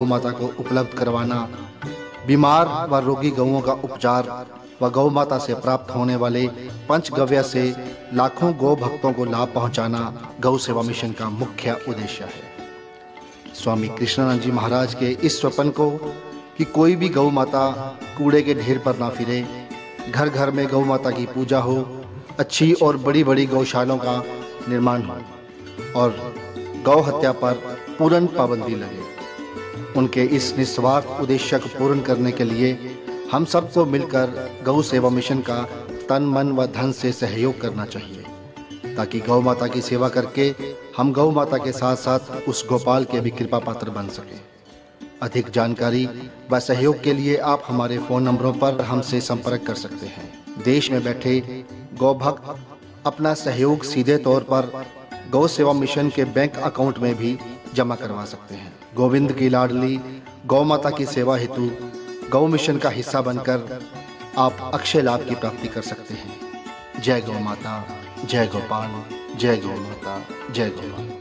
गौ माता को उपलब्ध करवाना, बीमार व रोगी गौओं का उपचार व गौ माता से प्राप्त होने वाले पंचगव्य से लाखों गौ भक्तों को लाभ पहुंचाना गौ सेवा मिशन का मुख्य उद्देश्य है। स्वामी कृष्णानंद जी महाराज के इस स्वप्न को कि कोई भी गौ माता कूड़े के ढेर पर ना फिरे, घर घर में गौ माता की पूजा हो, अच्छी और बड़ी बड़ी गौशालाओं का निर्माण हो और गौ हत्या पर पूर्ण पाबंदी लगे, उनके इस निस्वार्थ उद्देश्य को पूर्ण करने के लिए हम सबको मिलकर गौ सेवा मिशन का तन मन व धन से सहयोग करना चाहिए, ताकि गौ माता की सेवा करके हम गौ माता के साथ साथ उस गोपाल के भी कृपा पात्र बन सकें। अधिक जानकारी व सहयोग के लिए आप हमारे फ़ोन नंबरों पर हमसे संपर्क कर सकते हैं। देश में बैठे गौ भक्त अपना सहयोग सीधे तौर पर गौ सेवा मिशन के बैंक अकाउंट में भी जमा करवा सकते हैं। गोविंद की लाडली गौ माता की सेवा हेतु गौ मिशन का हिस्सा बनकर आप अक्षय लाभ की प्राप्ति कर सकते हैं। जय गौ माता, जय गोपाल, जय गौ माता, जय गोपाल।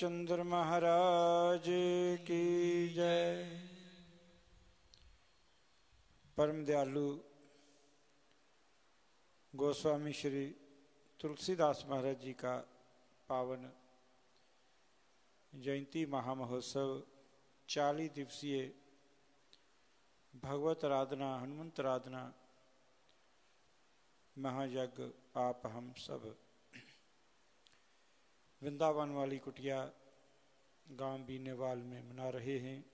रामचंद्र महाराज की जय। परम दयालु गोस्वामी श्री तुलसीदास महाराज जी का पावन जयंती महामहोत्सव 40 दिवसीय भगवत आराधना हनुमंत आराधना महायज्ञ आप हम सब वृंदावन वाली कुटिया गांव बीनेवाल में मना रहे हैं।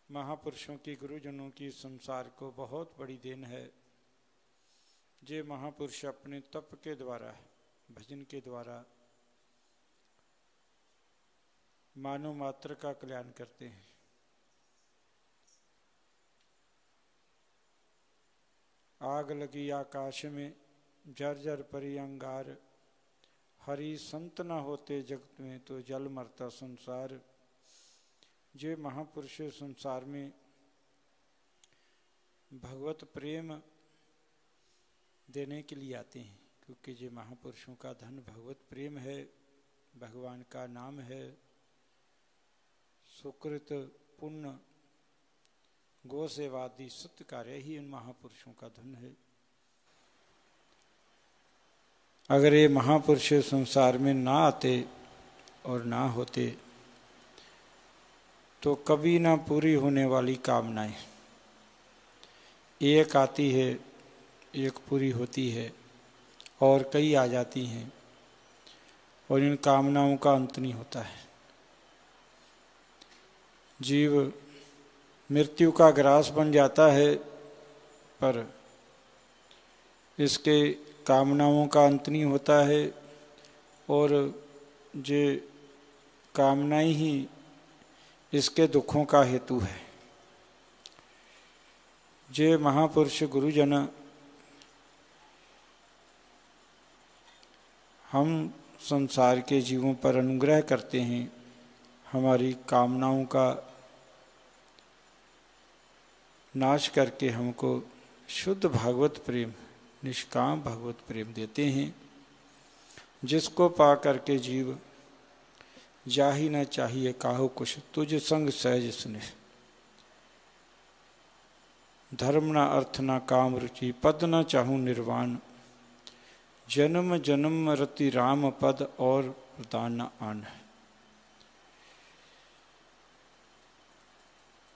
महापुरुषों की गुरुजनों की संसार को बहुत बड़ी देन है। जे महापुरुष अपने तप के द्वारा भजन के द्वारा मानव मात्र का कल्याण करते हैं। आग लगी आकाश में जर्जर परी अंगार, हरि संत न होते जगत में तो जल मरता संसार। जे महापुरुष संसार में भगवत प्रेम देने के लिए आते हैं, क्योंकि जे महापुरुषों का धन भगवत प्रेम है, भगवान का नाम है, सुकृत पुण्य गो सेवादि सत्य कार्य ही इन महापुरुषों का धन है। अगर ये महापुरुष संसार में ना आते और ना होते तो कभी ना पूरी होने वाली कामनाएं एक आती है, एक पूरी होती है और कई आ जाती हैं और इन कामनाओं का अंत नहीं होता है। जीव मृत्यु का ग्रास बन जाता है पर इसके कामनाओं का अंत नहीं होता है और जे कामनाएं ही इसके दुखों का हेतु है। जे महापुरुष गुरुजन हम संसार के जीवों पर अनुग्रह करते हैं, हमारी कामनाओं का नाश करके हमको शुद्ध भागवत प्रेम निष्काम भगवत प्रेम देते हैं, जिसको पा करके जीव जा ही न चाहिए काहू कुछ तुझ संग सहज स्नेह। धर्म न अर्थ न काम रुचि पद न चाहूं निर्वाण, जन्म जन्म रति राम पद और प्रदान न आन।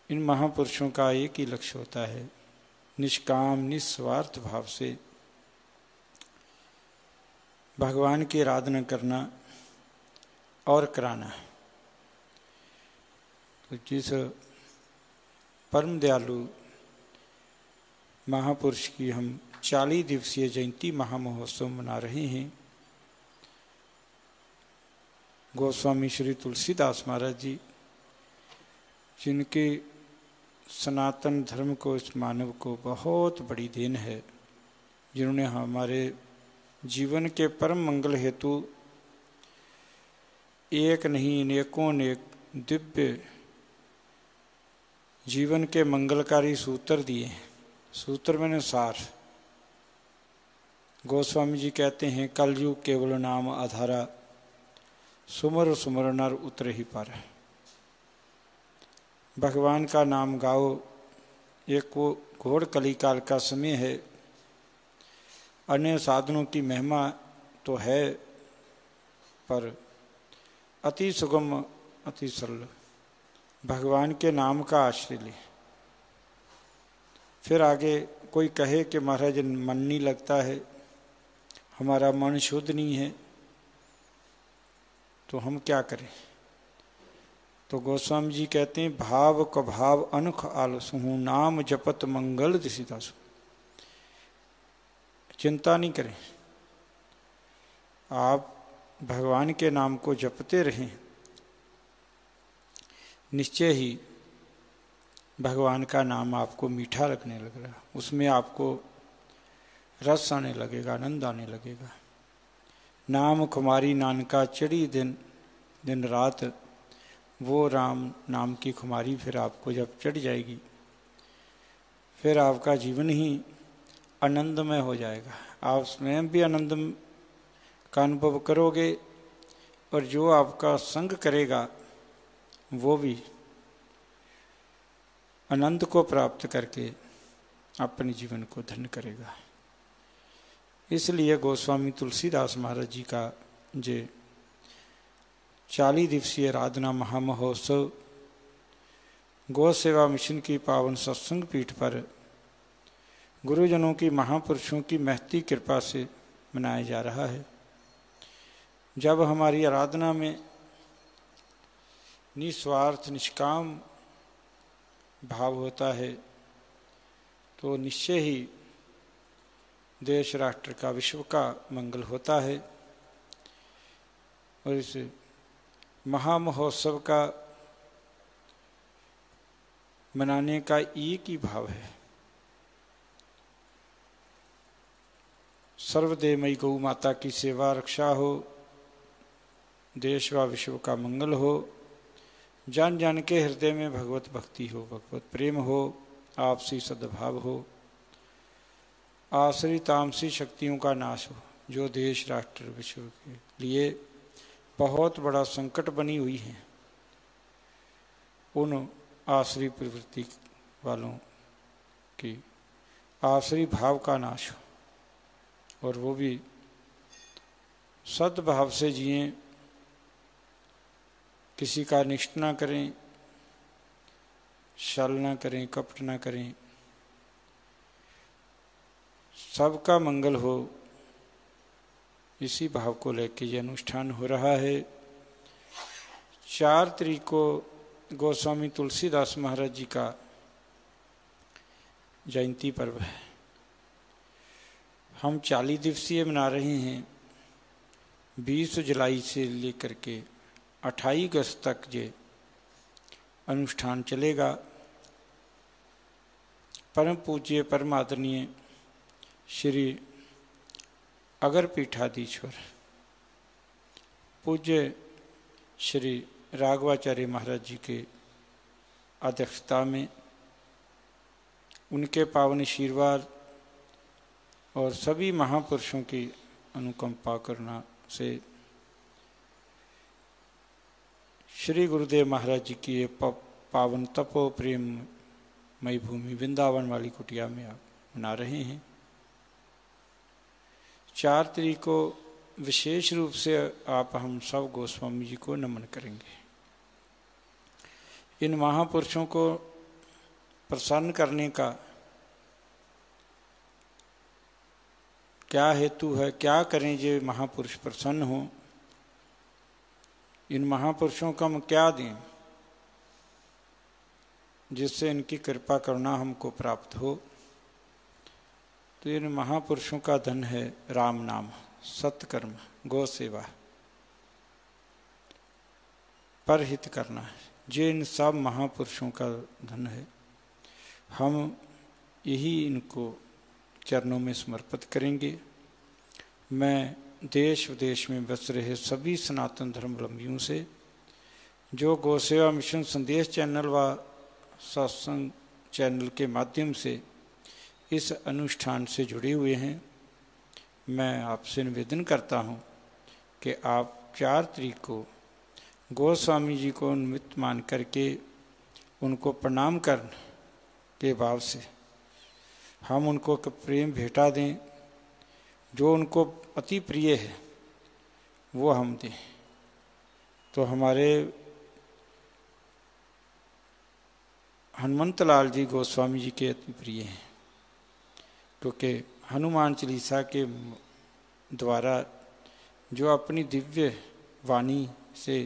इन महापुरुषों का एक ही लक्ष्य होता है, निष्काम निस्वार्थ भाव से भगवान की आराधना करना और कराना। तो जिस परम दयालु महापुरुष की हम 40 दिवसीय जयंती महामहोत्सव मना रहे हैं, गोस्वामी श्री तुलसीदास महाराज जी, जिनके सनातन धर्म को इस मानव को बहुत बड़ी देन है, जिन्होंने हमारे जीवन के परम मंगल हेतु एक नहीं अनेकों अनेक दिव्य जीवन के मंगलकारी सूत्र दिए हैं। सूत्र मैंने सार। गोस्वामी जी कहते हैं, कलयुग केवल नाम आधारा, सुमर सुमर नर उतर ही पर। भगवान का नाम गाओ। एक वो घोर कलिकाल का समय है, अन्य साधनों की महिमा तो है पर अति सुगम अति सरल भगवान के नाम का आश्रय ले। फिर आगे कोई कहे कि महाराज मन नहीं लगता है, हमारा मन शुद्ध नहीं है, तो हम क्या करें? तो गोस्वामी जी कहते हैं, भाव क भाव अनख आलस हूँ, नाम जपत मंगल दिसिदासु। चिंता नहीं करें, आप भगवान के नाम को जपते रहें, निश्चय ही भगवान का नाम आपको मीठा लगने लगेगा, उसमें आपको रस आने लगेगा, आनंद आने लगेगा। नाम खुमारी नानका चढ़ी दिन दिन रात, वो राम नाम की खुमारी फिर आपको जब चढ़ जाएगी, फिर आपका जीवन ही आनंदमय हो जाएगा। आप स्वयं भी आनंद का अनुभव करोगे और जो आपका संग करेगा वो भी आनंद को प्राप्त करके अपने जीवन को धन्य करेगा। इसलिए गोस्वामी तुलसीदास महाराज जी का जे 40 दिवसीय आराधना महामहोत्सव गौ सेवा मिशन की पावन सत्संग पीठ पर गुरुजनों की महापुरुषों की महती कृपा से मनाया जा रहा है। जब हमारी आराधना में निस्वार्थ निष्काम भाव होता है तो निश्चय ही देश राष्ट्र का विश्व का मंगल होता है। और इस महामहोत्सव का मनाने का एक ही भाव है, सर्वदेवमयी गौ माता की सेवा रक्षा हो, देश व विश्व का मंगल हो, जान जान के हृदय में भगवत भक्ति हो, भगवत प्रेम हो, आपसी सद्भाव हो, आसरी तामसी शक्तियों का नाश हो, जो देश राष्ट्र विश्व के लिए बहुत बड़ा संकट बनी हुई है, उन आसरी प्रवृत्ति वालों की आसरी भाव का नाश हो और वो भी सद्भाव से जिएं, किसी का निष्ठ ना करें, छल ना करें, कपट ना करें, सबका मंगल हो, इसी भाव को लेकर यह अनुष्ठान हो रहा है। 4 तारीख को गोस्वामी तुलसीदास महाराज जी का जयंती पर्व है। हम 40 दिवसीय मना रहे हैं। 20 जुलाई से लेकर के 28 अगस्त तक ये अनुष्ठान चलेगा। परम पूज्य परम आदरणीय श्री अगर पीठाधीश्वर पूज्य श्री राघवाचार्य महाराज जी के अध्यक्षता में उनके पावन आशीर्वाद और सभी महापुरुषों की अनुकंपा करना से श्री गुरुदेव महाराज जी की ये पावन तपो प्रेम मई भूमि वृंदावन वाली कुटिया में आप मना रहे हैं। 4 तारीख को विशेष रूप से आप हम सब गोस्वामी जी को नमन करेंगे। इन महापुरुषों को प्रसन्न करने का क्या हेतु है, क्या करें जो महापुरुष प्रसन्न हो, इन महापुरुषों को हम क्या दें जिससे इनकी कृपा करुणा हमको प्राप्त हो। तो इन महापुरुषों का धन है राम नाम, सत्कर्म, गौ सेवा, परहित करना, जो इन सब महापुरुषों का धन है। हम यही इनको चरणों में समर्पित करेंगे। मैं देश विदेश में बस रहे सभी सनातन धर्मावलंबियों से जो गौसेवा मिशन संदेश चैनल व सत्संग चैनल के माध्यम से इस अनुष्ठान से जुड़े हुए हैं, मैं आपसे निवेदन करता हूं कि आप 4 तारीख को गोस्वामी जी को निमित्त मान करके उनको प्रणाम करने के भाव से हम उनको प्रेम भेंटा दें। जो उनको अति प्रिय है वो हम दें। तो हमारे हनुमंत लाल जी गोस्वामी जी के अति प्रिय हैं, क्योंकि हनुमान चालीसा के द्वारा जो अपनी दिव्य वाणी से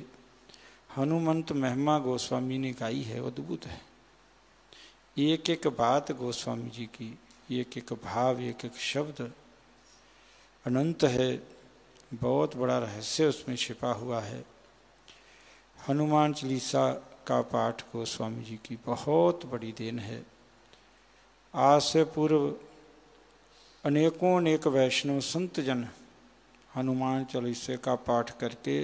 हनुमंत महिमा गोस्वामी ने गाई है वो अद्भुत है। एक एक बात गोस्वामी जी की, एक एक भाव, एक एक शब्द अनंत है, बहुत बड़ा रहस्य उसमें छिपा हुआ है। हनुमान चालीसा का पाठ गोस्वामी जी की बहुत बड़ी देन है। आज से पूर्व अनेकों अनेक वैष्णव संत जन हनुमान चालीसा का पाठ करके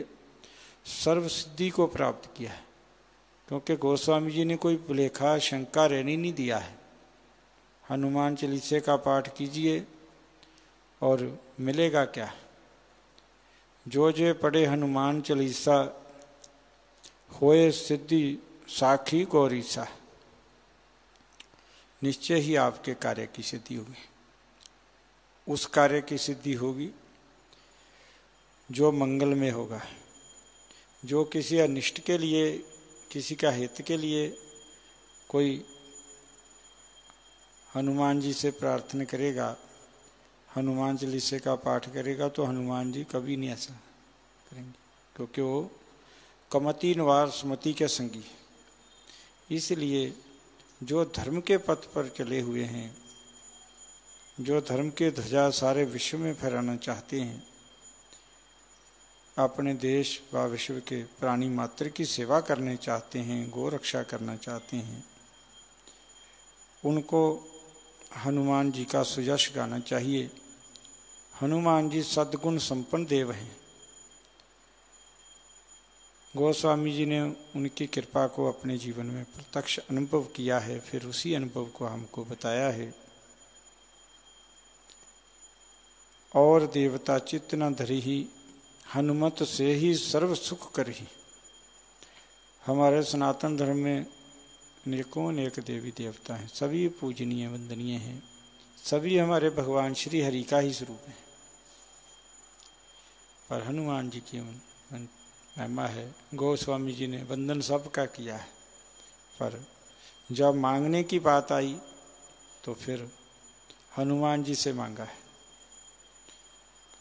सर्व सिद्धि को प्राप्त किया है, क्योंकि गोस्वामी जी ने कोई लेखा शंका रहने नहीं दिया है। हनुमान चालीसा का पाठ कीजिए और मिलेगा क्या। जो जे पढ़े हनुमान चालीसा, होए सिद्धि साखी गौरीसा। निश्चय ही आपके कार्य की सिद्धि होगी। उस कार्य की सिद्धि होगी जो मंगल में होगा, जो किसी अनिष्ट के लिए, किसी का हित के लिए कोई हनुमान जी से प्रार्थना करेगा, हनुमान चालीसे का पाठ करेगा, तो हनुमान जी कभी नहीं ऐसा करेंगे, क्योंकि वो कमति निवार सुमति के संगी। इसलिए जो धर्म के पथ पर चले हुए हैं, जो धर्म के ध्वजा सारे विश्व में फहराना चाहते हैं, अपने देश व विश्व के प्राणी मात्र की सेवा करने चाहते हैं, गौ रक्षा करना चाहते हैं, उनको हनुमान जी का सुयश गाना चाहिए। हनुमान जी सद्गुण संपन्न देव हैं। गोस्वामी जी ने उनकी कृपा को अपने जीवन में प्रत्यक्ष अनुभव किया है, फिर उसी अनुभव को हमको बताया है। और देवता चित्त न धरिहि, हनुमत से ही सर्व सुख करहि। हमारे सनातन धर्म में अनेकों अनेक देवी देवता हैं, सभी पूजनीय वंदनीय हैं, सभी हमारे भगवान श्री हरि का ही स्वरूप है। पर हनुमान जी की महिमा है। गोस्वामी जी ने वंदन सबका किया है, पर जब मांगने की बात आई तो फिर हनुमान जी से मांगा है,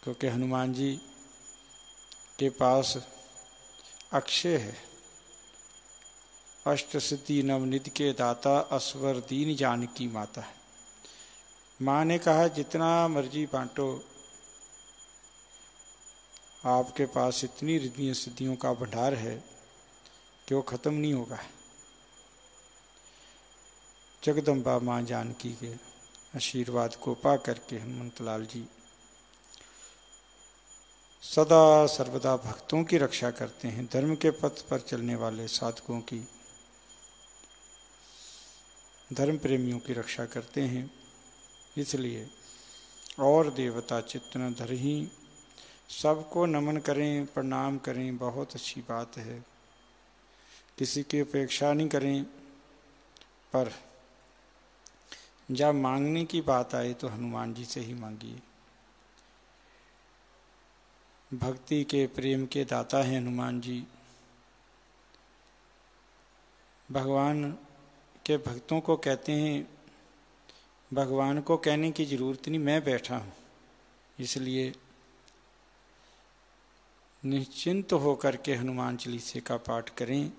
क्योंकि हनुमान जी के पास अक्षय है। अष्ट सिद्धि नवनिधि के दाता, असवर दीन जानकी माता। माँ ने कहा जितना मर्जी बांटो, आपके पास इतनी रिद्धियों सिद्धियों का भंडार है कि वो खत्म नहीं होगा। जगदम्बा माँ जानकी के आशीर्वाद को पा करके हनुमंतलाल जी सदा सर्वदा भक्तों की रक्षा करते हैं, धर्म के पथ पर चलने वाले साधकों की, धर्म प्रेमियों की रक्षा करते हैं। इसलिए और देवता चित्त न धरिहि, सबको नमन करें, प्रणाम करें, बहुत अच्छी बात है। किसी की अपेक्षा नहीं करें, पर जब मांगने की बात आए तो हनुमान जी से ही मांगिए। भक्ति के प्रेम के दाता हैं हनुमान जी। भगवान के भक्तों को कहते हैं, भगवान को कहने की जरूरत नहीं, मैं बैठा हूँ। इसलिए निश्चिंत होकर के हनुमान चालीसे का पाठ करें।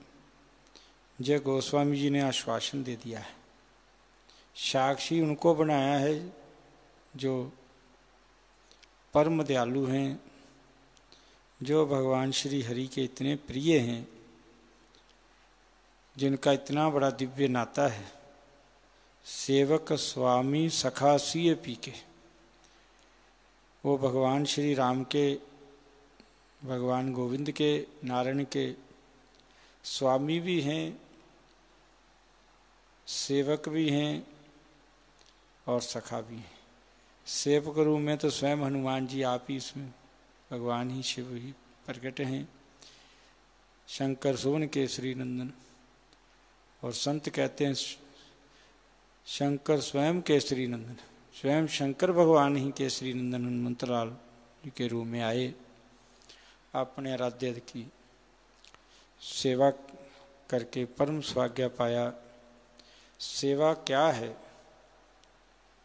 जय गोस्वामी जी ने आश्वासन दे दिया है, साक्षी उनको बनाया है जो परम दयालु हैं, जो भगवान श्री हरि के इतने प्रिय हैं, जिनका इतना बड़ा दिव्य नाता है। सेवक स्वामी सखा सिय पी के, वो भगवान श्री राम के, भगवान गोविंद के, नारायण के स्वामी भी हैं, सेवक भी हैं और सखा भी हैं। सेवक रूप में तो स्वयं हनुमान जी आप ही, इसमें भगवान ही शिव ही प्रकट हैं। शंकर सुवन केसरी नंदन, और संत कहते हैं शंकर स्वयं केसरी नंदन, स्वयं शंकर भगवान ही केसरी नंदन हनुमंतलाल जी के रूप में आए, अपने आराध्य की सेवा करके परम सौभाग्य पाया। सेवा क्या है,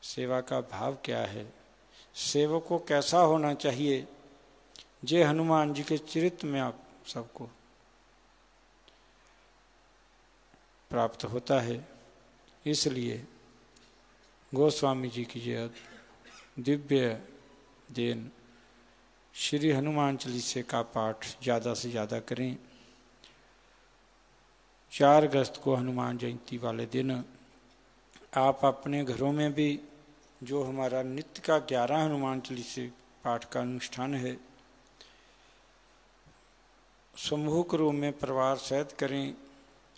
सेवा का भाव क्या है, सेवक को कैसा होना चाहिए, जे हनुमान जी के चरित्र में आप सबको प्राप्त होता है। इसलिए गोस्वामी जी की यह दिव्य देन श्री हनुमान चालीसे का पाठ ज़्यादा से ज़्यादा करें। 4 अगस्त को हनुमान जयंती वाले दिन आप अपने घरों में भी, जो हमारा नित्य का 11 हनुमान चालीसे पाठ का अनुष्ठान है, समूहिक रूप में परिवार सहित करें,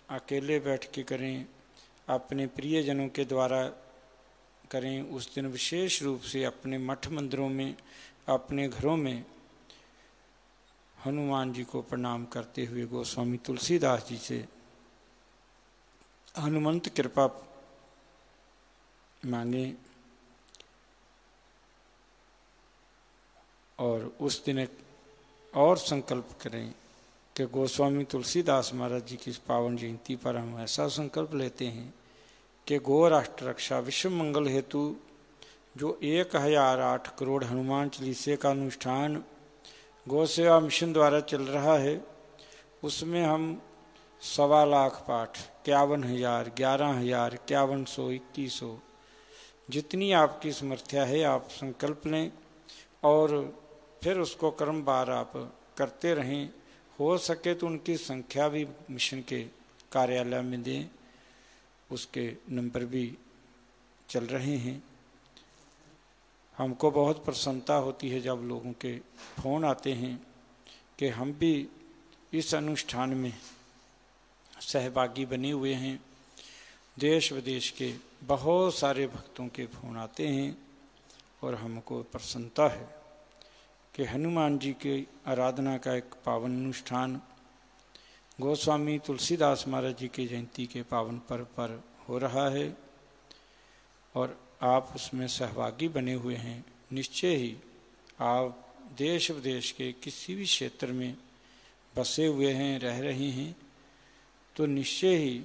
अकेले बैठ के करें, अपने प्रियजनों के द्वारा करें। उस दिन विशेष रूप से अपने मठ मंदिरों में, अपने घरों में हनुमान जी को प्रणाम करते हुए गोस्वामी तुलसीदास जी से हनुमंत कृपा मांगे और उस दिन एक और संकल्प करें कि गोस्वामी तुलसीदास महाराज जी की इस पावन जयंती पर हम ऐसा संकल्प लेते हैं कि गो राष्ट्र रक्षा विश्व मंगल हेतु जो 1008 करोड़ हनुमान चालीसे का अनुष्ठान गौ सेवा मिशन द्वारा चल रहा है, उसमें हम 1.25 लाख पाठ 51,000 11,000 5100 2100 जितनी आपकी समर्थ्या है आप संकल्प लें और फिर उसको क्रमवार आप करते रहें। हो सके तो उनकी संख्या भी मिशन के कार्यालय में दें, उसके नंबर भी चल रहे हैं। हमको बहुत प्रसन्नता होती है जब लोगों के फ़ोन आते हैं कि हम भी इस अनुष्ठान में सहभागी बने हुए हैं। देश विदेश के बहुत सारे भक्तों के फ़ोन आते हैं और हमको प्रसन्नता है कि हनुमान जी की आराधना का एक पावन अनुष्ठान गोस्वामी तुलसीदास महाराज जी की जयंती के पावन पर्व पर हो रहा है और आप उसमें सहभागी बने हुए हैं। निश्चय ही आप देश विदेश के किसी भी क्षेत्र में बसे हुए हैं, रह रहे हैं, तो निश्चय ही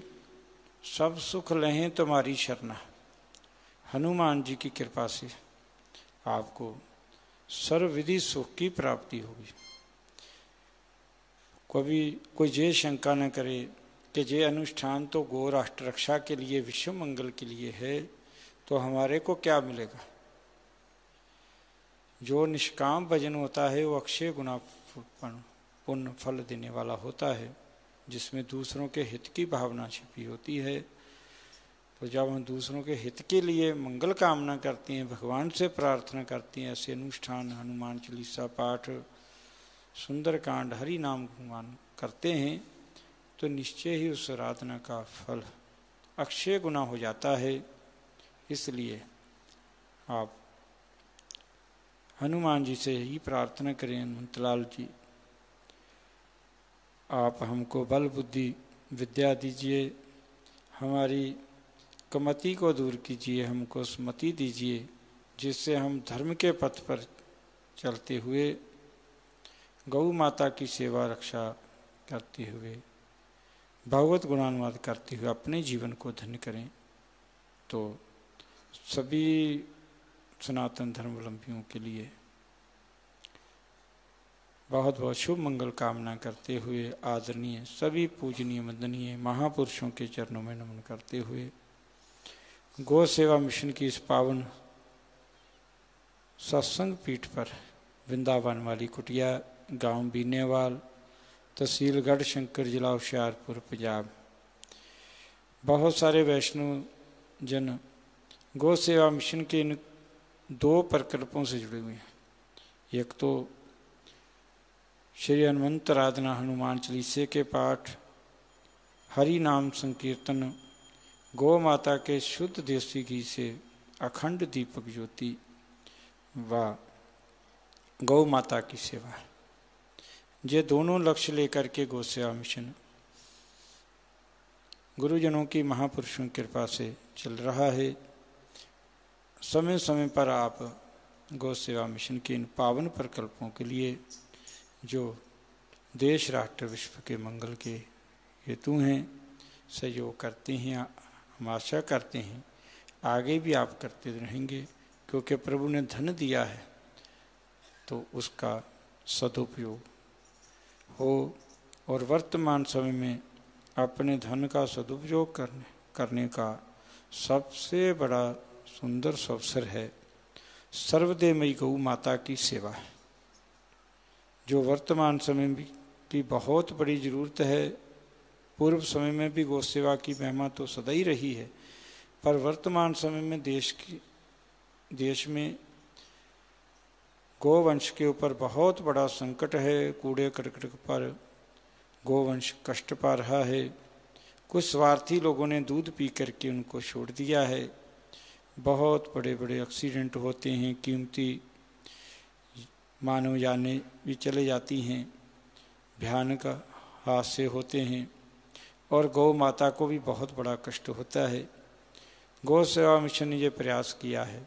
सब सुख लें तुम्हारी शरणा। हनुमान जी की कृपा से आपको सर्वविधि सुख की प्राप्ति होगी। कभी कोई ये शंका न करे कि ये अनुष्ठान तो गौ राष्ट्र रक्षा के लिए विश्व मंगल के लिए है, तो हमारे को क्या मिलेगा। जो निष्काम भजन होता है वो अक्षय गुना पुण्य फल देने वाला होता है, जिसमें दूसरों के हित की भावना छिपी होती है। तो जब हम दूसरों के हित के लिए मंगल कामना करते हैं, भगवान से प्रार्थना करते हैं, ऐसे अनुष्ठान हनुमान चालीसा पाठ सुंदरकांड हरि नाम गुणगान करते हैं, तो निश्चय ही उस आराधना का फल अक्षय गुना हो जाता है। इसलिए आप हनुमान जी से ही प्रार्थना करें, हनुमंतलाल जी आप हमको बल बुद्धि विद्या दीजिए, हमारी कमति को दूर कीजिए, हमको स्मति दीजिए, जिससे हम धर्म के पथ पर चलते हुए गौ माता की सेवा रक्षा करते हुए भगवत गुणानुवाद करते हुए अपने जीवन को धन्य करें। तो सभी सनातन धर्मावलंबियों के लिए बहुत बहुत शुभ मंगल कामना करते हुए आदरणीय सभी पूजनीय वंदनीय महापुरुषों के चरणों में नमन करते हुए गौ सेवा मिशन की इस पावन सत्संग पीठ पर वृंदावन वाली कुटिया गांव बीनेवाल तहसील गढ़शंकर जिला होशियारपुर पंजाब बहुत सारे वैष्णव जन गौ सेवा मिशन के इन 2 प्रकल्पों से जुड़े हुए हैं। एक तो श्री हनुमंत आराधना हनुमान चालीसे के पाठ, हरि नाम संकीर्तन, गौ माता के शुद्ध देसी घी से अखंड दीपक ज्योति व गौ माता की सेवा, ये दोनों लक्ष्य लेकर के गौ सेवा मिशन गुरुजनों की महापुरुषों की कृपा से चल रहा है। समय समय पर आप गौ सेवा मिशन के इन पावन प्रकल्पों के लिए जो देश राष्ट्र विश्व के मंगल के हेतु हैं सहयोग करते हैं। हम आशा करते हैं आगे भी आप करते रहेंगे, क्योंकि प्रभु ने धन दिया है तो उसका सदुपयोग हो और वर्तमान समय में अपने धन का सदुपयोग करने का सबसे बड़ा सुंदर अवसर है सर्वदेवमयी गौ माता की सेवा, जो वर्तमान समय की बहुत बड़ी ज़रूरत है। पूर्व समय में भी गौ सेवा की महिमा तो सदा ही रही है, पर वर्तमान समय में देश में गोवंश के ऊपर बहुत बड़ा संकट है। कूड़े करकट पर गोवंश कष्ट पा रहा है। कुछ स्वार्थी लोगों ने दूध पी करके उनको छोड़ दिया है। बहुत बड़े बड़े एक्सीडेंट होते हैं, कीमती मानव जानें भी चले जाती हैं। भयानक हादसे होते हैं और गौ माता को भी बहुत बड़ा कष्ट होता है। गौ सेवा मिशन ने ये प्रयास किया है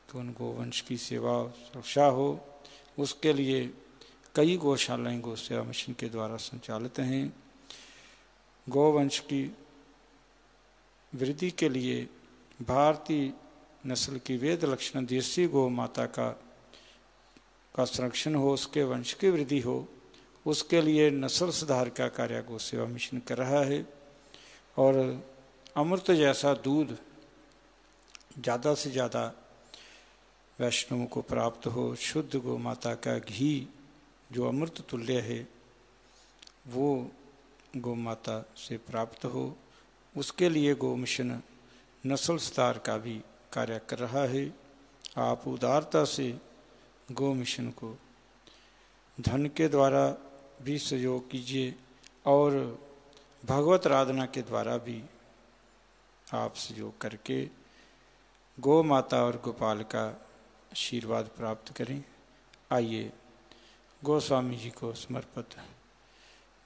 कि उन गोवंश की सेवा सुरक्षा हो, उसके लिए कई गौशालाएं गौ सेवा मिशन के द्वारा संचालित हैं। गौवंश की वृद्धि के लिए भारतीय नस्ल की वेद लक्षण देसी गौ माता का संरक्षण हो, उसके वंश की वृद्धि हो, उसके लिए नस्ल सुधार का कार्य गौ सेवा मिशन कर रहा है। और अमृत जैसा दूध ज़्यादा से ज़्यादा वैष्णवों को प्राप्त हो, शुद्ध गौ माता का घी जो अमृत तुल्य है वो गौ माता से प्राप्त हो, उसके लिए गौ मिशन नस्ल सुधार का भी कार्य कर रहा है। आप उदारता से गौ मिशन को धन के द्वारा भी सहयोग कीजिए और भगवत आराधना के द्वारा भी आप सहयोग करके गौ माता और गोपाल का आशीर्वाद प्राप्त करें। आइए गोस्वामी जी को समर्पित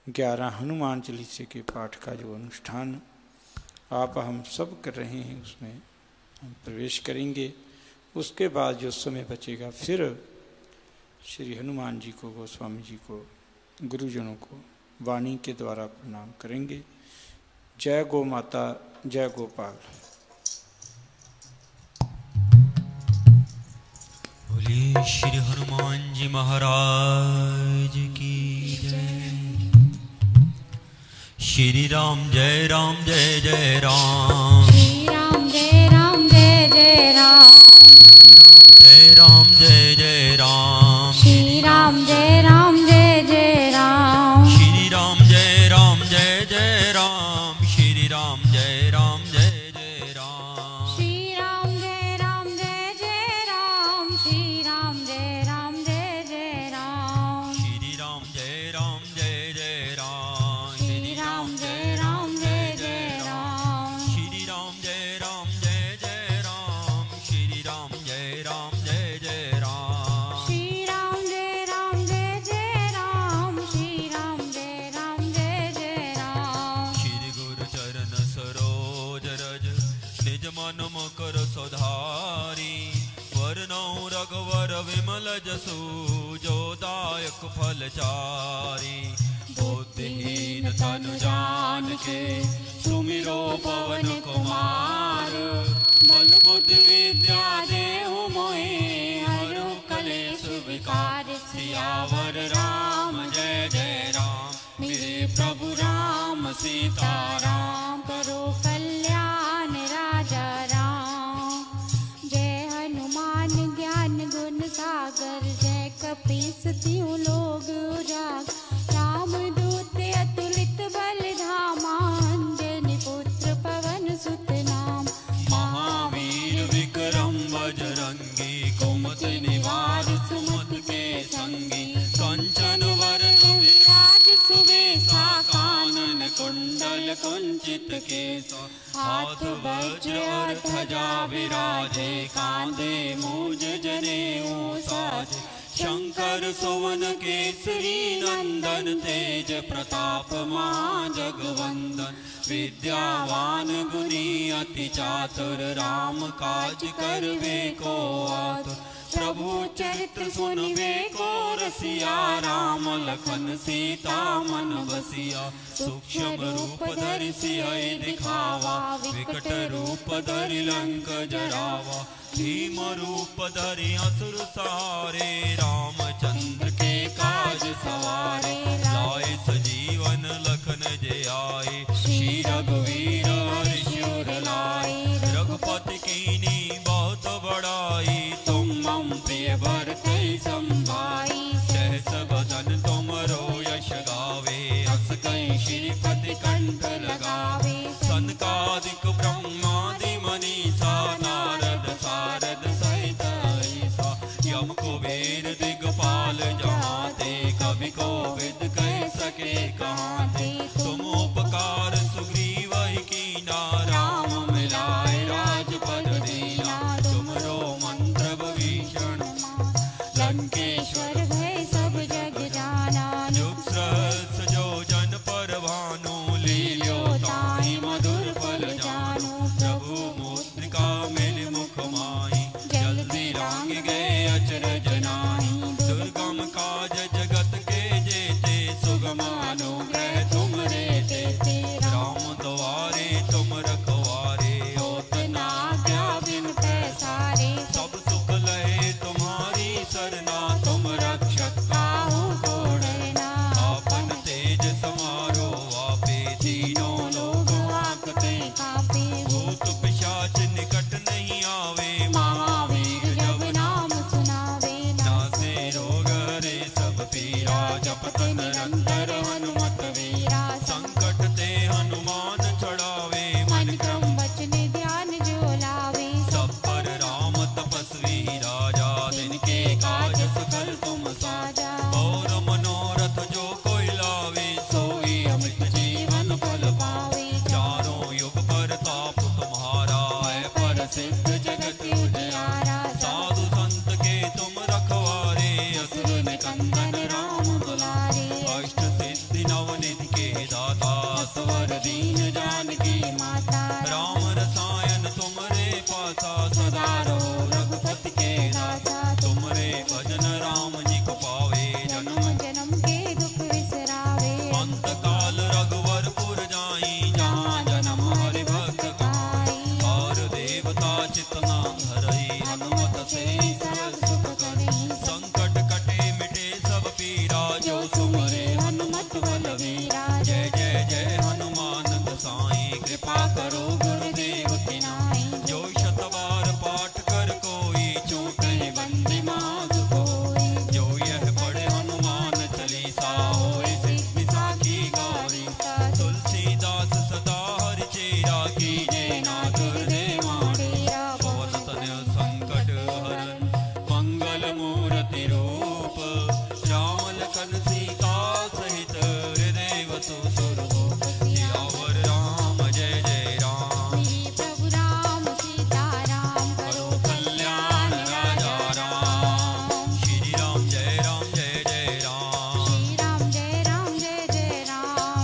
11 हनुमान चालीसा के पाठ का जो अनुष्ठान आप हम सब कर रहे हैं उसमें हम प्रवेश करेंगे। उसके बाद जो समय बचेगा फिर श्री हनुमान जी को, गोस्वामी जी को, गुरुजनों को वाणी के द्वारा प्रणाम करेंगे। जय गौ माता, जय गोपाल। बोलिए श्री हनुमान जी महाराज की जय। श्री राम जय राम जय जय राम, श्री राम जय राम जय जय राम, जय राम जय जय राम, श्री राम जय राम जय जय राम, श्री राम जय राम जय जय राम, श्री राम जय राम जय जय राम, श्री राम जय राम जय जय राम, श्री राम जय राम जय जय राम, श्री राम जय राम जय जय राम, श्री राम जय राम जय जय राम, श्री राम जय राम जय जय राम, श्री राम जय राम जय जय राम, श्री राम जय राम जय जय राम, श्री राम जय राम जय जय राम, श्री गुरु चरण सरोज रज निज मन मकर सुधारी, वरनौ रघुवर विमल जसु जो दायक फल चारी, बुद्धिहीन तनु जानिके सुमिरो पवन कुमार, बल बुद्धि विद्या देहु मोहि हरहु कलेश विकार, सियावर राम जय जय राम, मेरे प्रभु राम सीताराम, करो कल्याण राजा राम। जय हनुमान ज्ञान गुण सागर, जय कपीस तिहु लोग उजागर, राम दूत अतुलित बल धामा, अंजनी पुत्र पवन सुत नाम, महावीर विक्रम बजरंगी, कुमति निवार सुमति के संगी, कंचन वरण राज सुवेशा, कानन कुंडल कुंचित केसा, हाथ वज्र और ध्वजा विराजे, कांधे मूज जनेऊ साजे, शंकर सुवन केसरी नंदन, तेज प्रताप महाजगवंदन, विद्यावान गुणी अति चातुर, राम काज करवे को आतुर, प्रभु चरित्र सुनवे को रसिया, राम लखन सीता मन बसिया, सूक्ष्म रूप धरि सियहि दिखावा, विकट रूप धरि लंक जरावा, भीम रूप धरि असुर सहारे, रामचंद्र के काज सवारे, लाए सजीवन लखन जे आए, श्री रघुवीर हर्षिर लाए, रघुपति कीनी बहुत बड़ाई, तुम मम प्रिय भरते संभाई, सहस बदन तुमरो यश गावे, अस कहीं श्रीपति कंठ लगावे, सनकादिक ब्रह्मादि मनीषा, नारद सारद सहित ऐसा, यम कुबेर दिगपाल जहाँ ते, कवि को जो सुमरे हनुमत बलवीरा। जय जय जय हनुमान गोसाई कृपा करो गुरुदेव की नाई। जो शत बार पाठ कर कोई छूटे बंदी मास कोई। जो यह पढ़े हनुमान चालीसा होए सिद्धि साखी गौरी। तुलसीदास सदा हरि चेरा कीजे ना दुर्देव माडेरा। पवन तनय संकट हरन मंगल मूर्ति रूप। राम लखन सीता सहित हृदय वसु स्वरूप। सियावर राम जय जय राम। प्रभु राम सीता राम करो कल्याण राजा राम। श्री राम जय जय राम। श्री राम जय जय राम।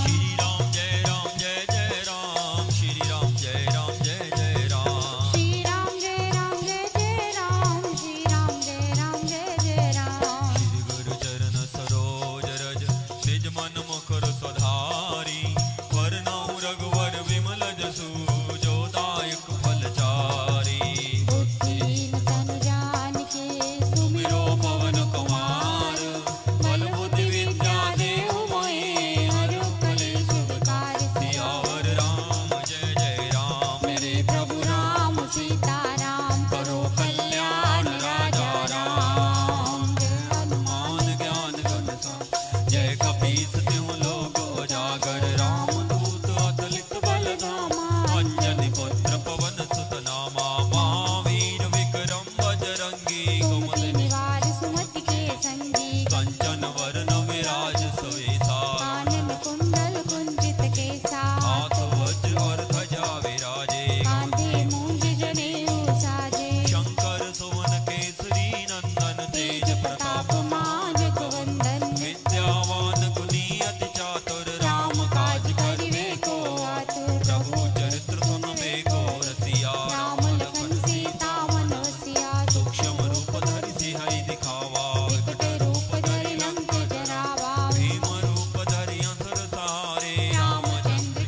श्री राम जय जय राम। श्री राम जय जय राम। श्री राम जय जय राम। श्री राम जय जय राम। श्री गुरु चरण सरोज रज निज मन मुकुर सुधारी। वरनऊ रघुवर विमल जसु जो दायक फलचारी। बुद्धिहीन तनु जानिके सुमिरो पवन कुमार। बल बुद्धि विद्या देहु मोहि हरु कलेश विकार। सियावर राम जय जय राम। मेरे प्रभु राम सीता राम करो कल्याण राजा राम। जय हनुमान मान ज्ञान गुण सा जय कपीस तिहु लोक उजागर। राम दूत अतुलित बल धामा। अंजनी पुत्र पवन सुत नामा। महावीर विक्रम बजरंगी कुमति निवार सुमति के संगी। कंचन वरण विराज सुवेसा। कानन कुंडल कुंजित केसा। हाथ वज्र और ध्वजा विराजे। कांधे मूंज जनेऊ साजे। शंकर सुवन केसरी नंदन तेज प्रताप माजक वंदन। विद्यावान गुणी अति चातुर। राम काज करिवे को आतुर। प्रभु चरित्र सुनबे को रसिया। राम लखन सीता मन बसिया। सूक्ष्म रूप धरि सिहै दिखावा। विकट रूप धरि लंक जरावा। भीम रूप धरि असुर सहारे। रामचंद्र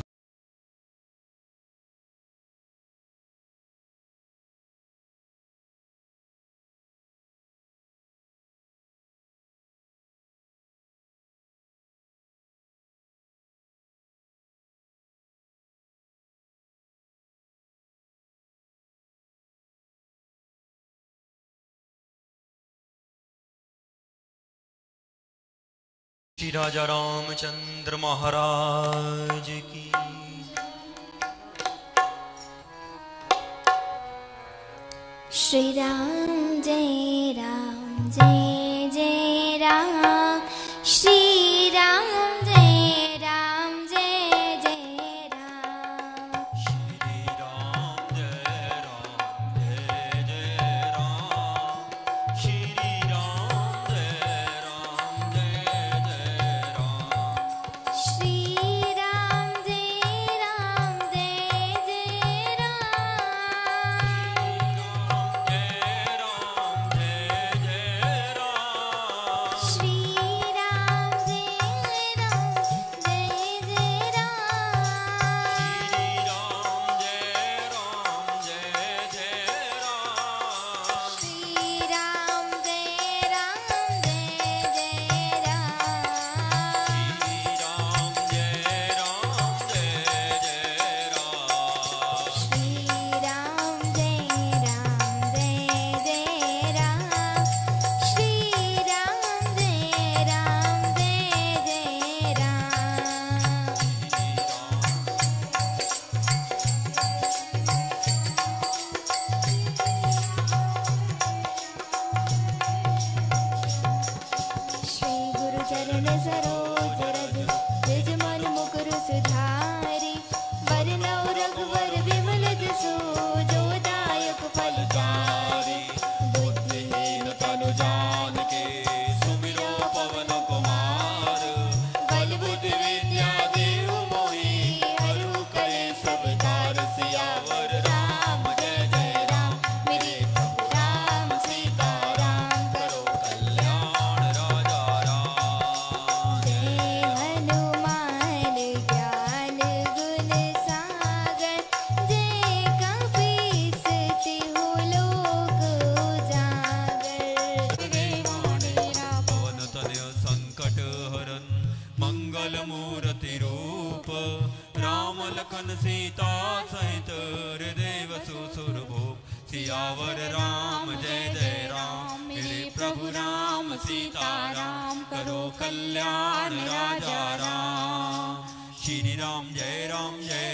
श्री राजा रामचंद्र महाराज की। श्री राम जय जय राम। श्री राम जय जय राम। श्री राम जय जय राम। श्री राम जय जय राम। श्री राम जय जय राम। श्री हनुमान हरन मंगल मूर्ति रूप राम लखन सीता सहित हृदय वसु सुरभूप सियावर राम जय जय राम मेरे प्रभु राम सीताराम करो कल्याण राजा राम श्री राम जय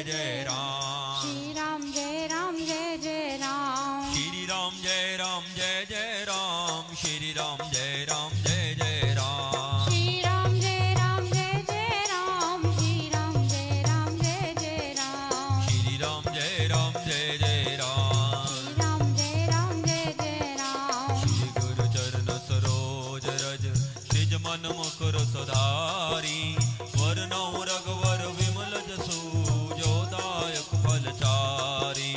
जय राम श्री राम जय जय राम श्री राम जय जय राम श्री राम जय जय राम श्री राम जय जय राम श्री राम जय जय राम श्री राम जय जय राम श्री राम जय जय राम श्री गुरु चरण सरोज रज निज मन मुकुर सुधारी वरनौ रघुवर विमल जसु जो दायक फलचारी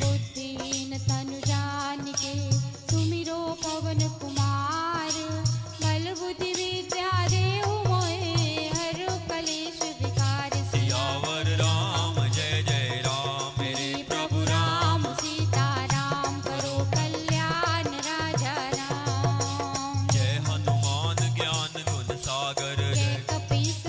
बुद्धिहीन तनु जानिके सुमिरो पवन कुमार बल बुद्धि विद्या देहु मोहे हर कलेश विकार सियावर राम जय राम मेरे प्रभु राम सीता राम करो कल्याण राजा राम जय हनुमान ज्ञान गुण सागर जय कपीस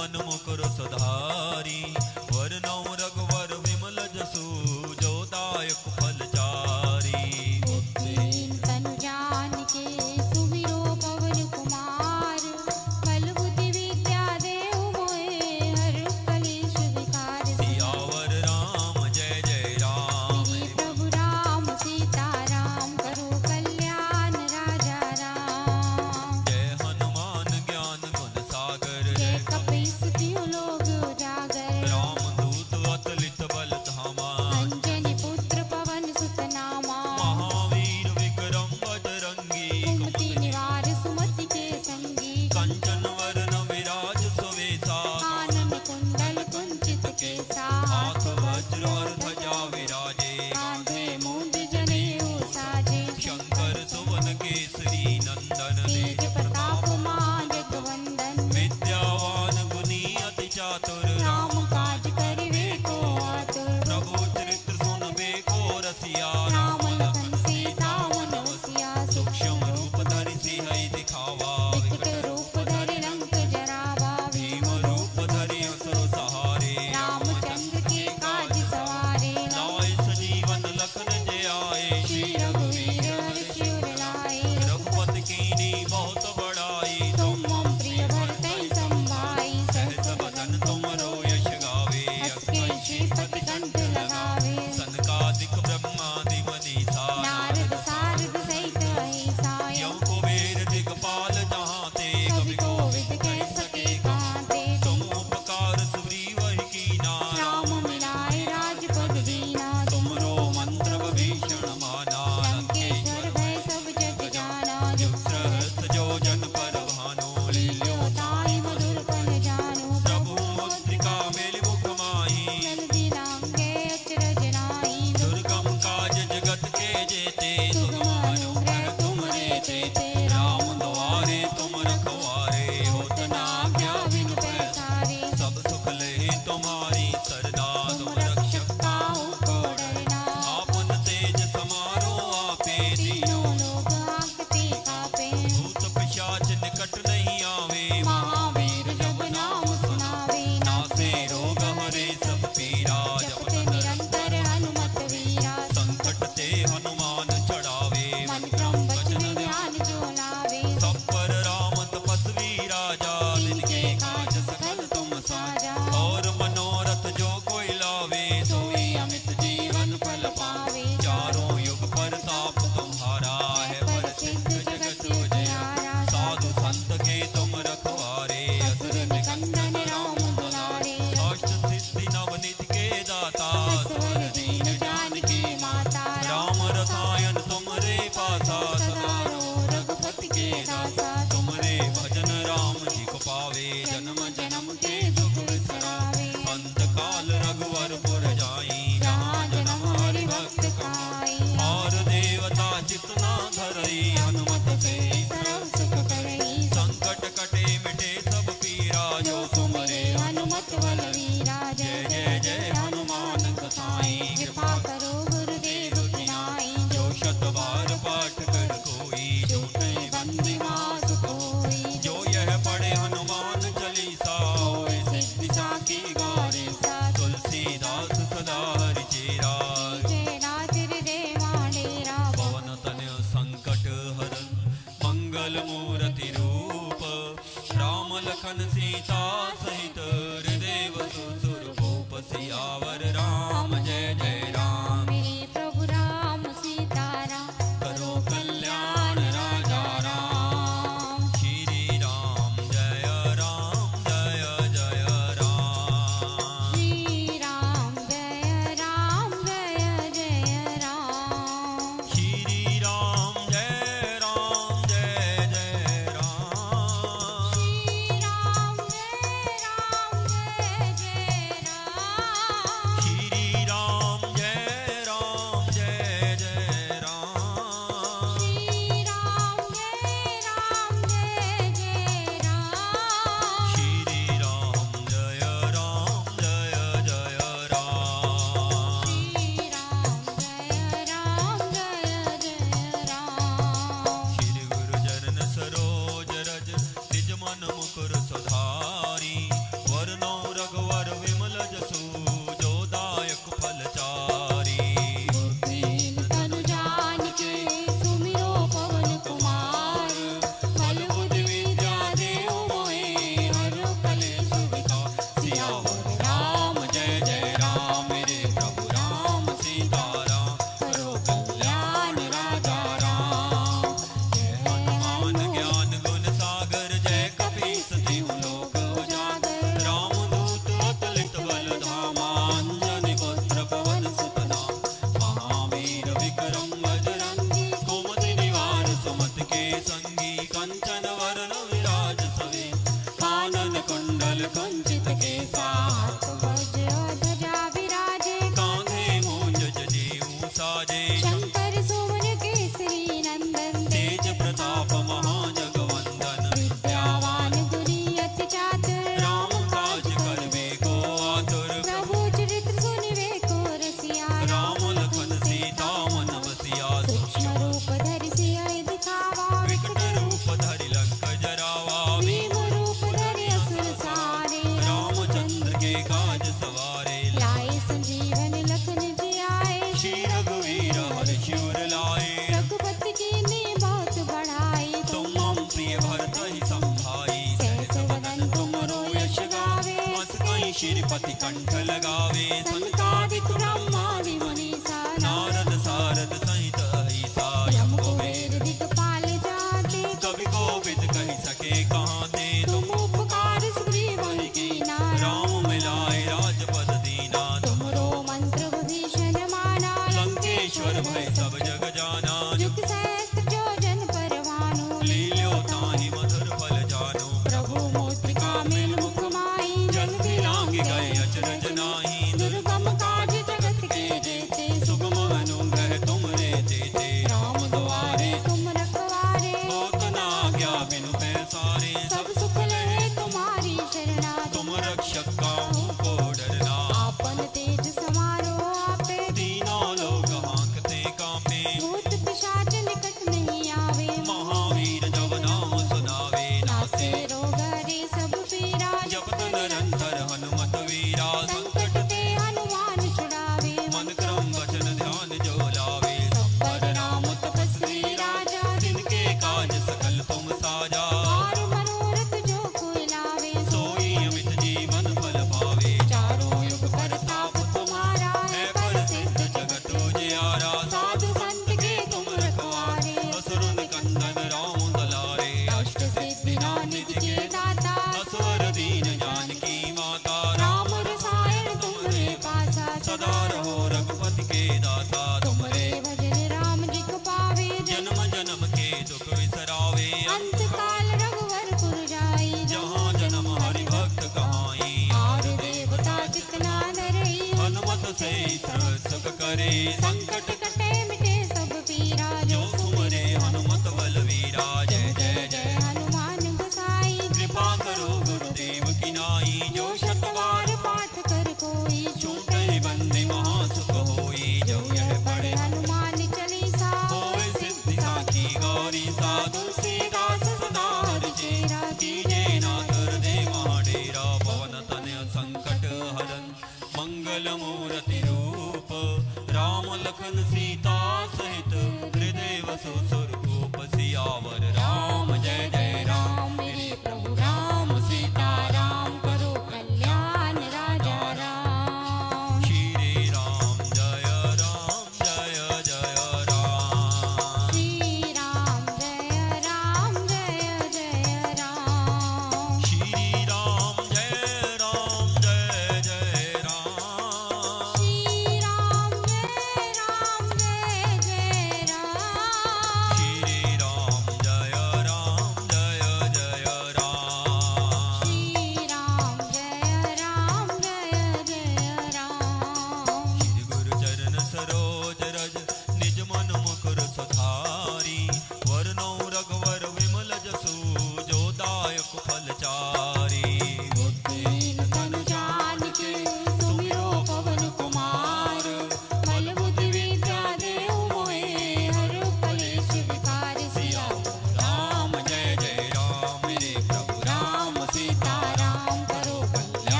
मन मुकुर सुधारी वरनौ रघुवर विमल जसु जो दायक फलचारी बुद्धिहीन तनु जानिके सुमिरो पवन कुमार बल बुद्धि विद्या देहु मोहे हर कलेश विकार सियावर राम जय जय राम श्री प्रभु राम सीता राम करो कल्याण राजा राम जय हनुमान ज्ञान गुण सागर जय कपीस तिहु लोक उजागर राम दूत अतुलित बल धामा अंजनी पुत्र पवन सुत नामा महावीर विक्रम बजरंगी कुमति निवार सुमति के संगी कंचन वरण विराज सुवेशा कानन कुंडल कुंचित केसा हाथ वज्र और ध्वजा विराजे कांधे मूंज जनेऊ साजे शंकर सुवन केसरी नंदन तेज प्रताप मां जगवंदन विद्यावान गुनी अति चातुर राम काज करिवे को आतुर प्रभु चरित्र सुनबे को रसिया राम लखन सीता मन बसिया सूक्ष्म रूप धरि सिंहई दिखावा विकट रूप धरि लंक जरावा भीम रूप धरि असुर सहारे रामचंद्र के काज सवारे लाए सजीवन लखन जय आए श्री रघुवीर हरि शिवर लाए रघुपति कीनी बहुत बड़ाई तुम मम प्रिय भरतै संभाई सहस बदन तुमरो यश गावे हंस के श्रीपति कंठ लगावे सनकादिक ब्रह्मादि मनीषा नारद सारद सहित अहिसा यम कुबेर दिगपाल जहाँ ते कवि कोविद कह सके कहाँ ते तुम उपकार सुग्रीव ही कीना राम मिलाए राजपद दीना तुमरो मंत्र विभीषण माना लंकेश्वर भय सब जग जाना जुग सहस्र जो जन पर भानु लील्यो ताई मधुर पन जानो प्रभु मुद्रिका मेल मुख माही जल्दी लांगे अचरज नाई दुर्गम काज जगत के जेते सुगम अनुग्रह तुमरे तेते राम द्वारे तुम रखवारे होत होत ना आज्ञा बिनु पैसारे सब सुख ले तुम्हारी सरदा तुम तुम रक्षक रक्षक काहू को डरना आपन तेज समारो आपे तीनों लोग आंकते कापे भूत पिशाच निकट नहीं आवे महावीर जब नाम सुनावे नासे रोग हरे सब पीरा जपते जपत निरंतर हनुमत वीरा संकट ते हनुमान चढ़ावे मन क्रम वचन ध्यान जो लावे सब पर राम तपस्वी राजा जिनके काज सकल तुम साजा और मनोरथ जो कोई लावे सोई अमित जीवन फल पावे चारों युग परताप तुम्हारा है प्रसिद्ध जगत उजियारा साधु संत के तुम रखवारे असुर निकंदन राम दुलारे अष्ट सिद्धि नवनिधि के दाता स्वर दीन जानकी माता राम रसायन तुमरे पासा सदा रो रघुपति के दासा तुमरे भजन राम जी को पावे जन्म जन्म के दुख बिसरावे अंत काल रघुवर पुर जाई जहाँ जन्म हरि भक्त कहाई और देवता चितना धरई हनुमत से सर्व सुख करई संकट कटे मिटे सब पीरा जो सुमरे हनुमत बल वीरा जय जय जय हनुमान गोसाई कृपा करो गुरुदेव की नाई जो शत बार पाठ कर कोई झूठे बंदी मास कोई जो यह पढ़े हनुमान चालीसा होए सिद्धि साखी गौरी सा तुलसीदास सदा हरि चेरा जय नाथ हृदय डेरा पवन तनय संकट हरन मंगल मूर्ति रूप राम लखन सीता सहित हृदय वसु सुरभूप सियावर राम जय जय राम मेरे प्रभु राम सीता राम करो कल्याण राजा राम श्री राम जय जय जय राम श्री राम जय राम जय जय राम श्री राम जय जय राम श्री राम जय कंचित केसा हाथ वज्र ध्वजा विराजे कांधे मूंज जनेऊ साजे शंकर सुवन केसरी नंदन तेज प्रताप महाजगवंदन विद्यावान गुणी अति चातुर राम काज करवे को आतुर प्रभु चरित्र सुनिवे को रसिया राम लखन सीता मन बसिया सूक्ष्म रूप धरि सिय दिखावा विकट रूप धरि लंक जरावा भीम रूप धरि असुर सारे रामचंद्र के काज सवारे लाए संजीवन लखन जियाए श्री रघुवीर हर्षि उर लाए रघुपति कीन्ही बहुत बढ़ाई तुम मम प्रिय भरत ही संभाई सहस वदन तुमरो यश गावे अस कहीं श्रीपति कंठ लगावे संतादिक ब्रह्मादि मुनीसा नारद सारद सहित अहिसा यम कुबेर दिगपाल जाते कवि कोविद कहि सके कहाँ ते तुम उपकार सुग्रीव ही कीना राम मिलाए राजपद दीना तुमरो मंत्र विभीषण माना लंकेश्वर भय सब जग जाना युग सहस्त्र योजन परवानो लील्यो ताहि मधुर फल जानो प्रभु मूर्तिका मेल मुख माही जल भी लांग गए अचरज नाही दुर्गम काज जगत के जेते सुगम अनुग्रह तुमरे देते राम द्वारे तुम रखवारे होत न आज्ञा बिनु पैसारे सब सुख लहे तुम्हारी शरणा तुम रक्षक काहू को डरना आपन तेज समारो आपे तीनों लोग हाँकते कांपे भूत पिशाच निकट नहीं आवे महावीर जब नाम सुनावे नासे नासे रोग हरे सब पीरा जपत निरंतर हनुमत वीरा संकट ते हनुमान छुड़ावे मन क्रम वचन ध्यान जो लावे पर नाम तपस्वी राजा जिनके काज सकल तुम साजा और मनोरथ जो कोई लावे सोई अमित जीवन फल पावे चारों युग परताप तुम्हारा है पर सिद्ध जगत उजियारा साधु संत के तुम रखवारे असुर निकंदन राम दुलारे अष्ट सिद्धि निधि के दाता असुर दीन जानकी माता राम रसायन तुमरे पासा सदा रहो रघुपति के दाता तुमरे भजन राम जी को पावे जन्म जन्म के दुख विसरावे अंत काल रघुवर पुर जाई जहाँ जन्म हरि भक्त कहाई और देवता जितना धरई हनुमत से सर्व सुख करे संकट कटे मिटे सब पीरा जो सुमरे हनुमत बलवीरा जय जय जय हनुमान गोसाई कृपा करो गुरुदेव की नाई जो शतवार पाठ कर कोई छूटे बंदे महासुख होई जो यह पढ़े हनुमान चालीसा होए सिद्धि साखी गौरी सा तुलसीदास सदा हरि चेरा कीजे नाथ हृदय महाडेरा पवन तनय संकट हरन मंगल मूर्ति रूप राम लखन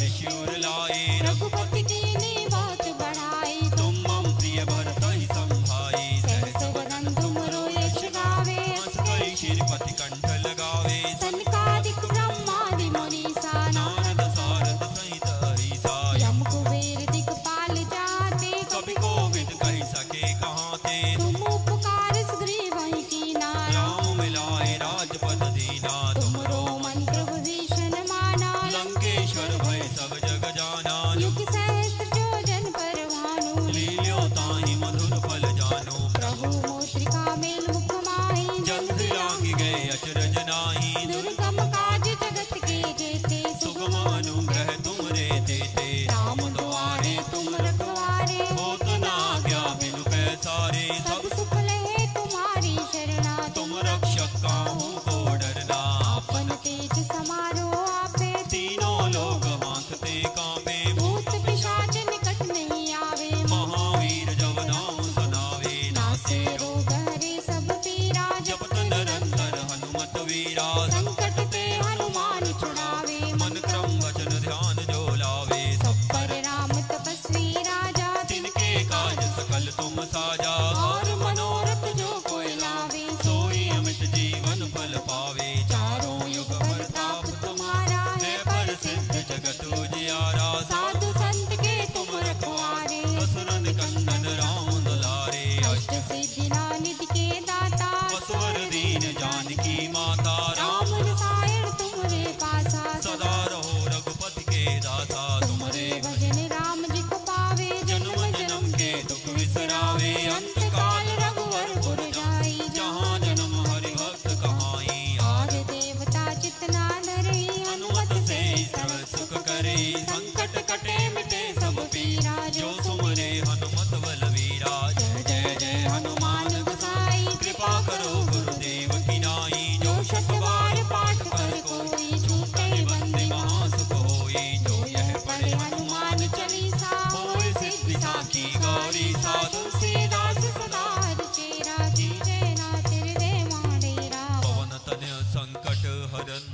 शिवर लाए रघुपति कीन्ही बहुत बढ़ाई। तुम मम प्रिय भरत ही संभाई सहस वदन तुमरो यश गावे। हंस कई श्रीपति कंठ लगावे सनकादिक ब्रह्मादि मुनीसा। नारद सारद सहित हरीसा यम कुबेर दिक्पाल जाते। कवि कोविद कही सके कहाँ ते तुम उपकार सुग्रीवहि कीना। राम मिलाए राजपद दीना तुमरो मंत्र विभीषण माना। लंकेश्वर भय सब जग जाना युग सहस्त्र जोजन पर भानु। लील्यो ताहि मधुर फल जानो प्रभु मोत्रिका मेल मुख माहि। जल्द लांगी गए अचरज नाही दुर्गम काज जगत के जेते। सुगम अनुग्रह तुमरे देते राम द्वारे तुम रखवारे। होत न आज्ञा बिनु पैसारे सब सब सुख लहे तुम्हारी शरणा। तुम रक्षक काहू को डरना आपन तेज समारो आपे। तीनों लोग हांकते कांपे भूत पिशाच निकट नहीं आवे। महावीर जब नाम सुनावे नासे रोग हरे सब पीरा। जपत निरंतर हनुमत वीरा संकट ते हनुमान छुड़ावे। मन क्रम वचन ध्यान जो लावे सब पर राम तपस्वी राजा। तिनके काज सकल तुम साजा और मनोरथ जो कोई लावे। सोई अमित जीवन फल पावे चारों युग प्रताप तुम्हारा है है। पर सिद्ध जगत उजियारा साधु संत के तुम रखवारे। असुरन कंदन राम दुलारे अष्ट सिद्धि निधि के दाता। असवर दीन जानकी माता राम रसायन तुमरे पासा। सदा रहो रघुपति के दाता तुमरे भजन राम जी को पावे। जन्म जन्म के दुख विसरावे अंत काल रघुवर पुर जाई। जहाँ जन्म हरि भक्त कहाई और देवता चितना धरई। हनुमत से सर्व सुख करे संकट कटे मिटे सब पीरा जो सुमरे हनुमत बलवीरा जय जय जय हनुमान गोसाई कृपा करो गुरुदेव की नाई जो शत बार पाठ कर कोई छूटे बंदे महासुख होई जो यह पढ़े हनुमान चालीसा होय सिद्धि साखी गौरी सा तुलसीदास सदा हरिचेरा की जय नाथ हृदय माडेरा पवन तनय संकट हरन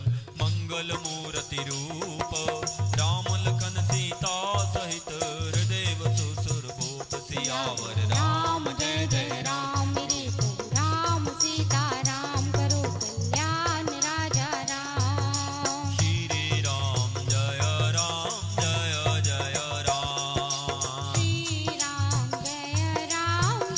मंगल मूर्ति रूप राम लखन सीता सहित हृदय बसु सुरभूप सियावर राम जय जय राम मेरे को राम सीता राम करो कल्याण राजा राम। श्री राम जय जय जय राम श्री राम जय राम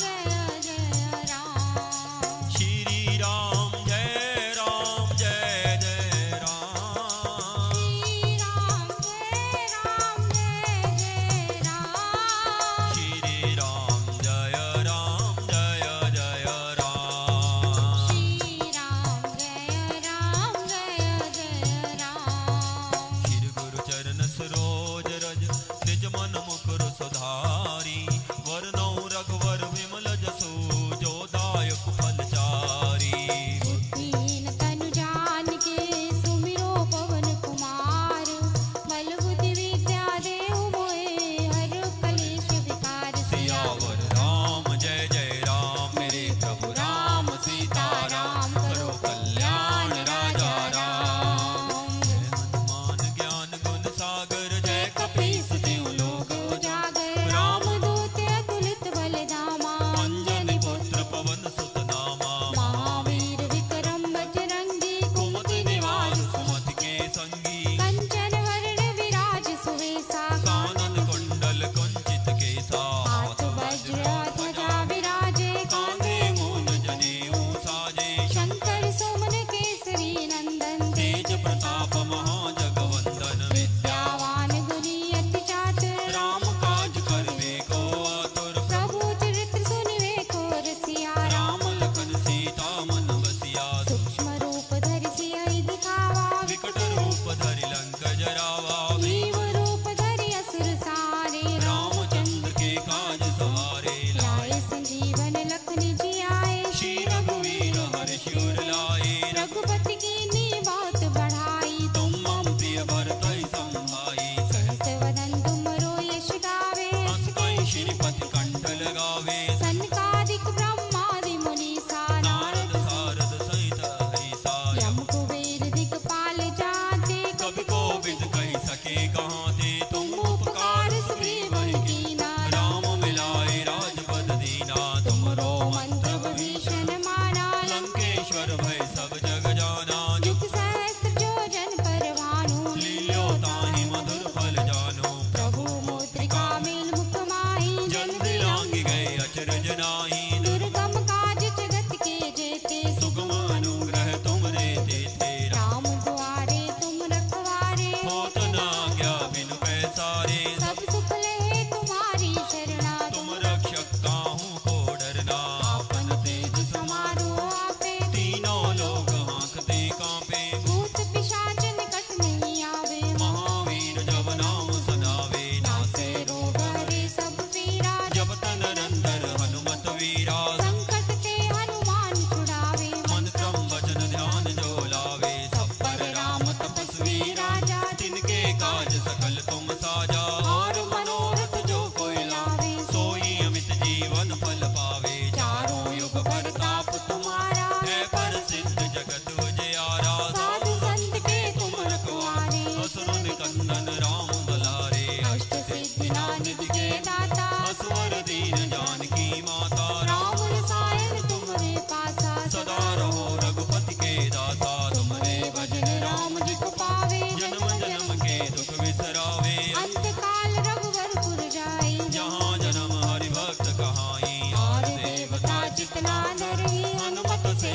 काज सकल तुम साजा और मनोरथ जो कोई लावे सोई अमित जीवन फल पावे चारों युग प्रताप तुम्हारा है प्रसिद्ध जगत उजियारा साधु संत के तुम रखवारे असुर निकंदन राम दुलारे अष्ट सिद्धि नानक के दाता असवर दीन जानकी माता राम रसायन तुमरे पासा सदा रहो रघुपति के दासा तुमरे भजन राम जी को पावे जन्म जन्म के दुख बिसरावे अंत काल रघुवरपुर जाई जहाँ जन्म हरि भक्त कहाई और देवता जितना नरही हनुमत से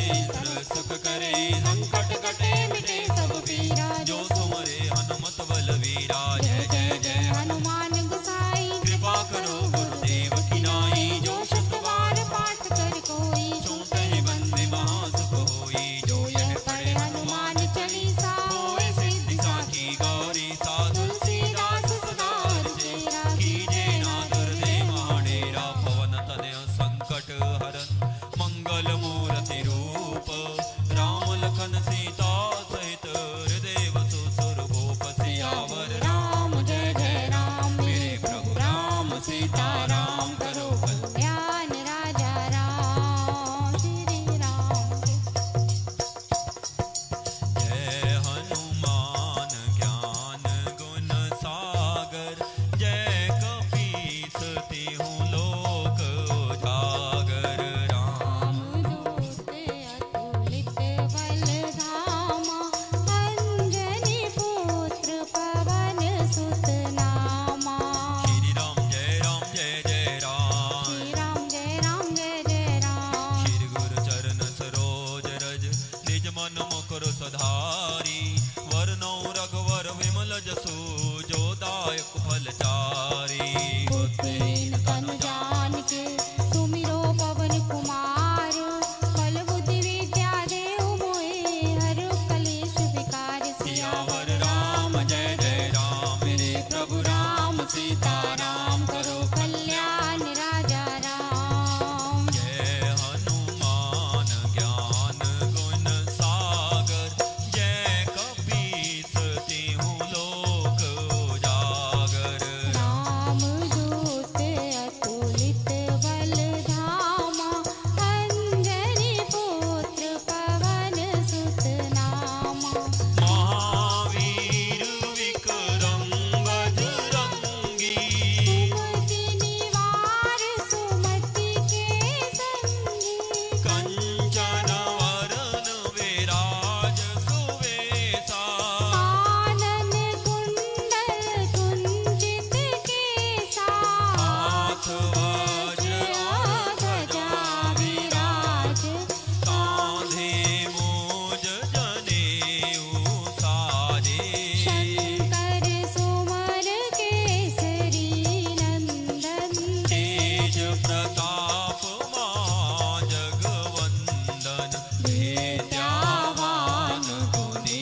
सुख करे संकट कटे मिटे सब पीरा जो सुमरे हनुमत बलवीरा जय जय जय हनुमान गोसाई कृपा करो गुरुदेव की नाई जो शत बार पाठ कर कोई छूटे बंदे महासुख होई जो यह पढ़े हनुमान चालीसा होए सिद्धि साखी गौरी सा तुलसीदास सदा तेरा कीजे ना दुर्दे महाडेरा पवन तनय संकट हरन मंगल मूर्ति रूप राम लखन सीता सहित हृदय वसु स्वरूप सियावर राम जय जय राम मेरे प्रभु राम सीता राम करो ज्ञान राजा राम श्री राम जय हनुमान ज्ञान गुण सागर जय कपीस तिहु लोक उजागर राम दूत अतुलित बल धामा अंजनी पुत्र पवन सुत नामा श्री राम जय जय राम श्री राम जय जय जय राम श्री गुरु चरण सरोज रज निज मन मुकुर सुधारी वरनौ रघुवर विमल जसु जो दायक फल चारी बुद्धिहीन तनु जान के सुमिरो पवन कुमार बल बुद्धि विद्या देहु मोहे हर कलेश विकार सियावर राम जय राम मेरे प्रभु राम सीता राम करो कल्याण राजा राम जय हनुमान ज्ञान गुण सागर जय कपीस तिहु लोक उजागर राम दूत अतुलित बल धामा अंजनी पुत्र पवन सुत नामा महावीर विक्रम बजरंगी सुमति निवार सुमति के संगी कंचन वरन विराज सुवेशा कानन कुंडल कुंचित केसा हाथ वज्र ध्वजा विराज कांधे मोज जनेऊ साजे शंकर सुमर केसरी नंदन तेज प्रताप मां जगवंदन विद्यावान गुणी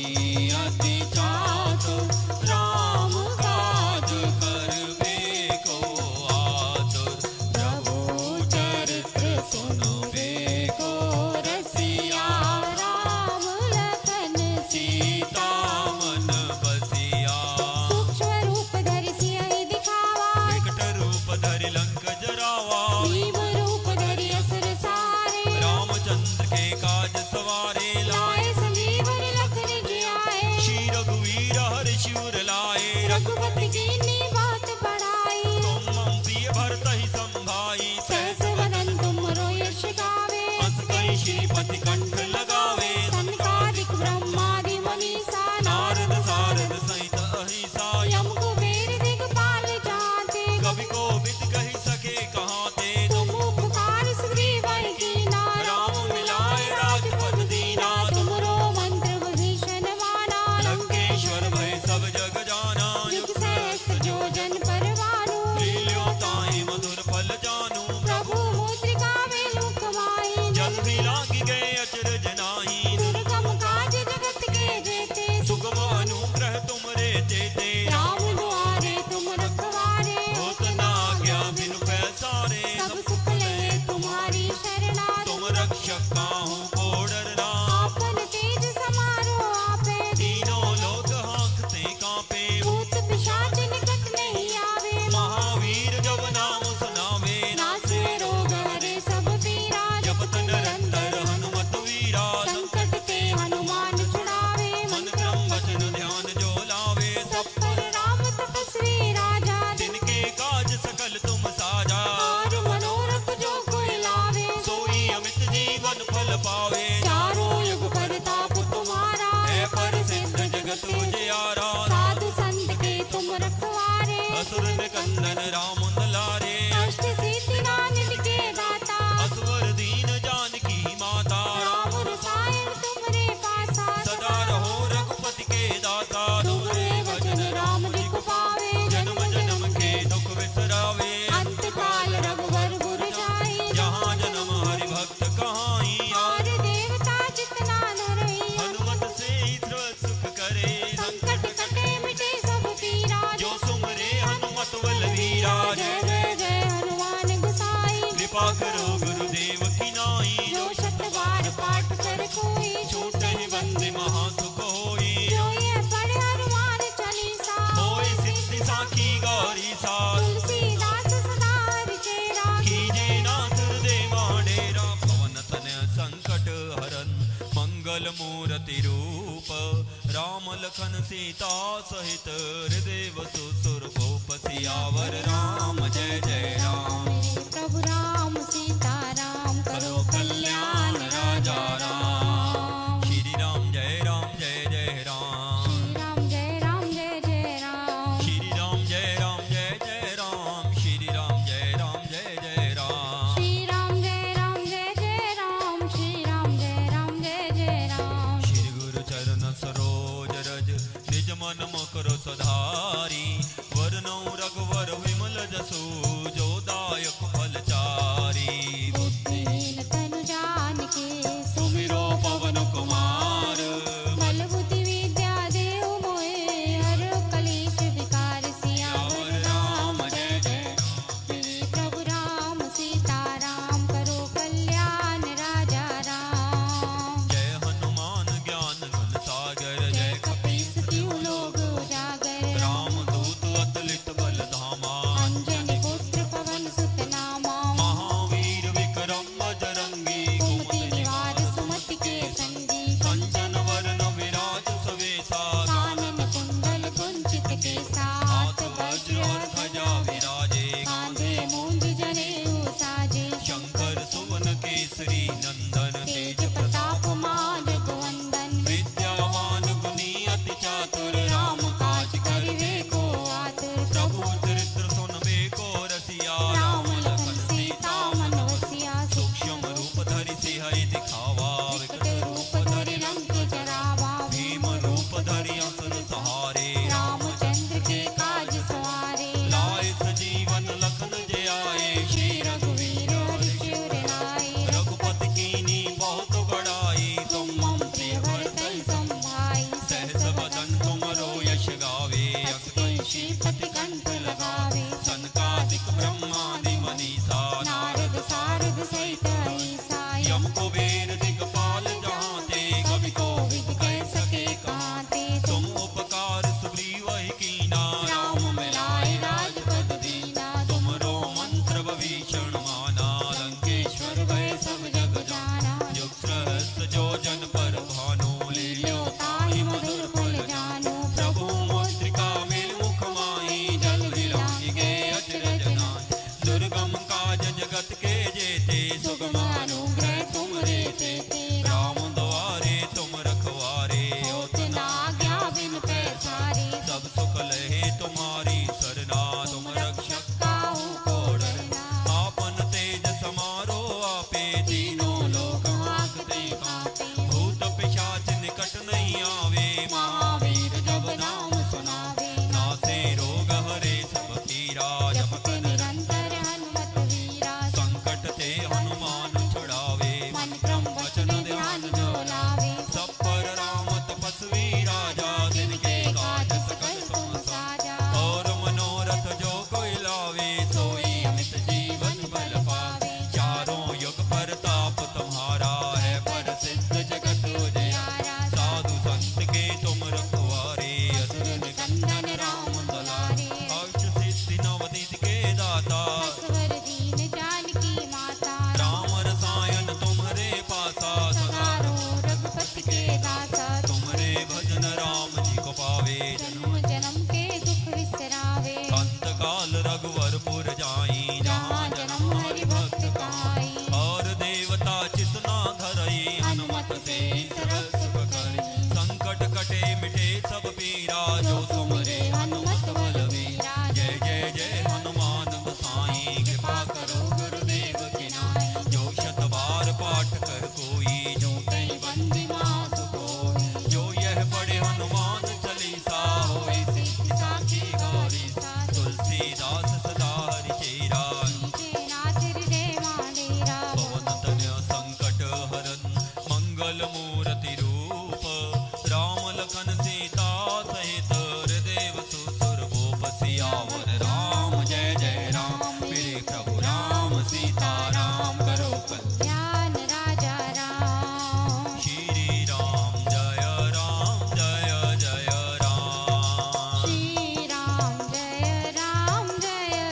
अति चातुर राम काज करबे को आतुर प्रभु चरित्र सुनबे को रसिया राम लखन सीता मन बसिया सूक्ष्म रूप धरि सियहि दिखावा विकट रूप धरि लंक जरावा भीम रूप धरि असुर सारे रामचंद्र के काज सवारे लाए लाए संजीवन लखन जियाए श्री रघुवीर हरि शिवर लाए रघुपति कीन्ही बात बढ़ाई तुम मम प्रिय भरत ही संभाई सहस वदन तुमरो यश गावे हंस कहि श्रीपति कंठ लगावे सनकादिक ब्रह्मादि मुनीसा नारद सारद सहित अहिसा यम कुबेर दिगपाल जाते कवि को विद कहि सके कहाँ ते तुम उपकार सुग्रीवहि कीना राम मिलाए राजपद दीना तुमरो मंत्र विभीषण माना लंकेश्वर भय सब जग जाना युग सहस्त्र जो असुर निकंदन राम दुलारे अष्ट सिद्धि नानक के दाता असवर दीन जानकी माता राम रसायन तुमरे पासा सदा रहो रघुपति के दाता तुम्हारे भजन राम जी को पावे जन्म जन्म के दुख बिसरावे अंत काल रघुवर पुर जाई जहाँ जन्म हरि भक्त कहाई और देवता जितना नरई हनुमत से सर्व सुख करे संकट कटे मिटे सब पीरा जो सुमरे हनुमत बलवीरा जय जय जय हनुमान गोसाई कृपा करो गुरुदेव की नाई जो शत बार पाठ कर कोई छोटे ही बंदे महासुख होई जो ये पढ़े हनुमान चालीसा होई सिद्धि साखी गौरी सा तुलसीदास सदा हरि चेरा कीजे नाथ देवा डेरा पवन तनय संकट हरन मंगल मूर्ति रूप राम लखन सीता सहित हृदय वसु सुर भूप सियावर राम जय जय राम प्रभु राम सीता राम करो कल्याण राजा राम श्री राम जय जय राम श्री राम जय जय राम श्री राम जय जय राम श्री राम जय जय राम श्री राम जय जय राम श्री राम जय जय राम श्री गुरु चरण सरोज रज निज मन मकर सधारी वरनौ रघुवर विमल जसु जो दायक फलचारी बुद्धिहीन तनु जानिके सुमिरो पवन कुमार बल बुद्धि विद्या देहु मोहे हर कलेश विकार सियावर राम जय जय श्री प्रभु राम सीता राम करो कल्याण राजा राम जय हनुमान ज्ञान गुण सागर जय कपीस तिहु लोग उजागर राम दूत अतुलित बल धामा अंजनी पुत्र पवन सुत नामा महावीर विक्रम बजरंगी कुमति निवार सुमति के संगी कंचन वरण विराज सवेसा कानन कुंडल कुंचित केसा हाथ वज्र और ध्वजा विराजे कांधे मूंज जनेऊ साजे शंकर सुवन केसरी नंदन तेज प्रताप माधव वंदन विद्यावान गुणी अति चातुर राम काज करिवे को आतुर प्रभु चरित्र सुनबे को रसिया राम लखन सीता मन वसिया सूक्ष्म रूप धरि सिंहई दिखावा विकट रूप धरि लंक जरावा भीम रूप धरि असुर सहारे रामचंद्र के काज सवारे लाए सजीवन लखन जय आए श्री रघुवीर हरि शिवर लाए रघुपति कीनी बहुत बड़ाई तुम मम प्रिय भरतहि संभाई सहस बदन तुमरो यश गावे अस कहीं पति कंठ लगावे सनकादिक ब्रह्मादि मनीषा नारद सारद सहित अहिसा यम कुबेर दिगपाल जहाते कवि को विद कह सके कहाते तुम उपकार सुग्रीव ही कीना राम मिलाए राजपद दीना तुमरो मंत्र भीषण माना लंकेश्वर भय सब जग जाना जुग सहस्त्र जो जन पर भानु लील्यो ताहि मधुर फल जानो प्रभु मुद्रिका मेल मुख माही जल दिलाहि गए अचरज नाहि दुर्गम काज जगत के जेते सुगम अनुग्रह तुमरे तेते राम द्वारे तुम रखवारे होत न आज्ञा बिन पैसारे सब सुख लहे तुम्हारी सरना तुम रक्षक काहू को डरना आपन तेज समारो आपे तीनों लोक हांकते कांपे भूत पिशाच निकट नहीं आवे महावीर जब नाम सुनावे नासे रोग हरे सब पीरा जपत निरंतर हनुमत वीरा संकट ते हनुमान छुड़ावे मन क्रम वचन ध्यान जो लावे सब पर राम तपस्वी राजा दिन के काज सकल तुम साजा और मनोरथ जो कोई लावे सोई अमित जीवन बल पावे चारों युग प्रताप तुम्हारा है प्रसिद्ध जगत उजियारा साधु संत के तुम रखवारे असुर कंदन राम दुलारे अष्ट सिद्धि नवनीत के दाता असवर दीन जानकी माता राम रसायन तुम्हारे पासा सदा सदारो रघुपति के दासा तुम्हारे भजन राम जी को पावे जन्म जन्म के दुख विसरावे अंत काल रघुवरपुर जाई जहाँ जन्म हरि भक्त कहाई और देवता चितना धरई हनुमत से सरल सुख करी संकट कटे मिटे सब पीरा जो सुमरे हनुमत बलवीरा जय जय दास सदा हरि चेरा नीचे नाथ हृदय मांडेरा पवन तनय संकट हरन मंगल मूर्ति रूप राम लखन सीता सहित हृदय सुर गोप सियावर राम जय जय राम मेरे प्रभु राम सीता राम करो कल्याण ज्ञान राजा राम श्री राम जय जय जय राम श्री राम जय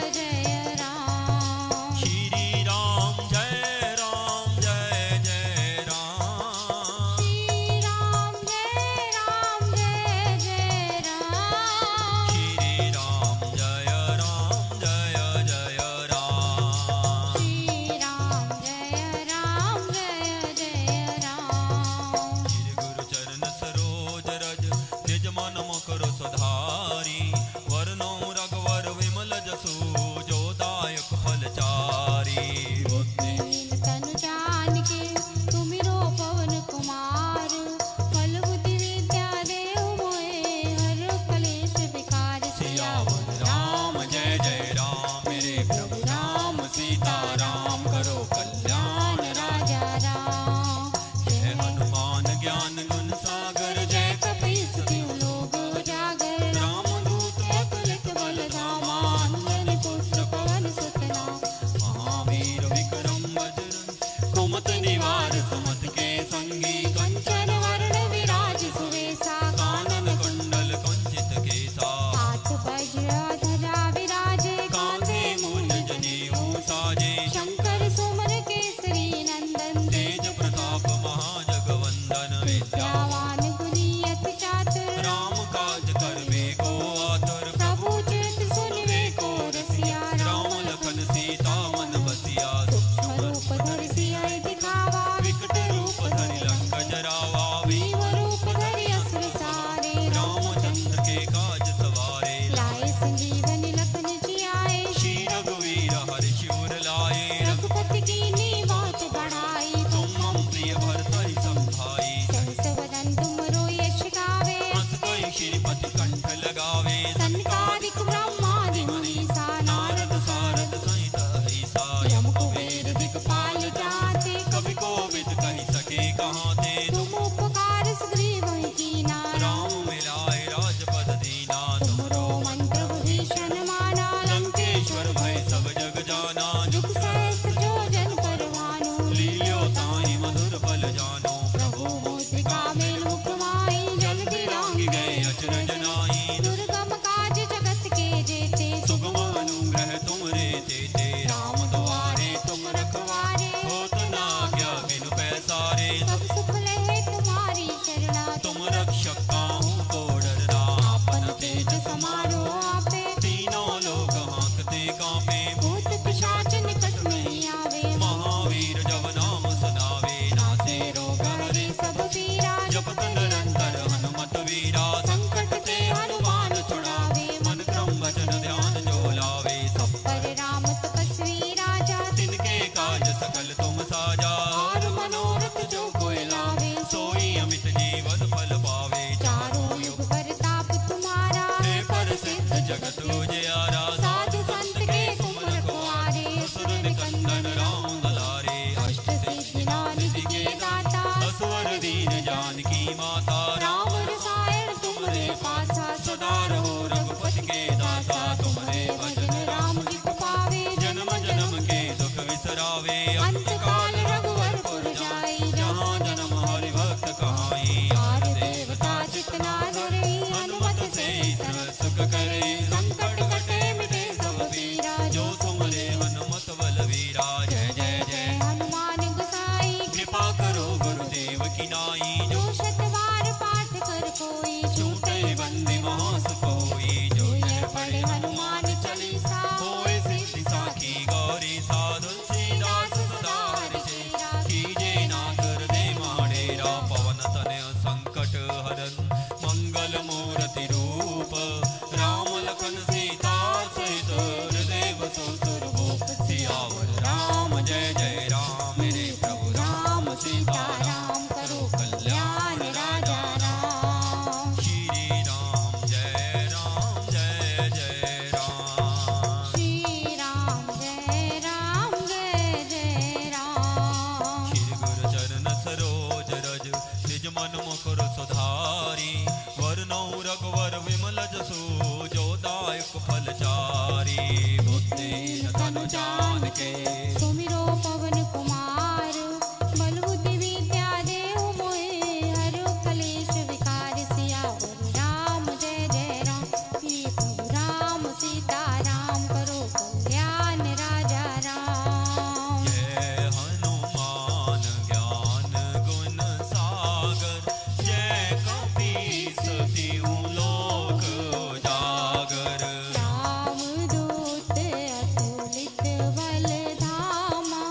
सीताराम करो कल्याण राजा राम। जय हनुमान ज्ञान गुण सागर, जय कपीस तिहु लोक उजागर। रामदूत अतुलित बल धामा,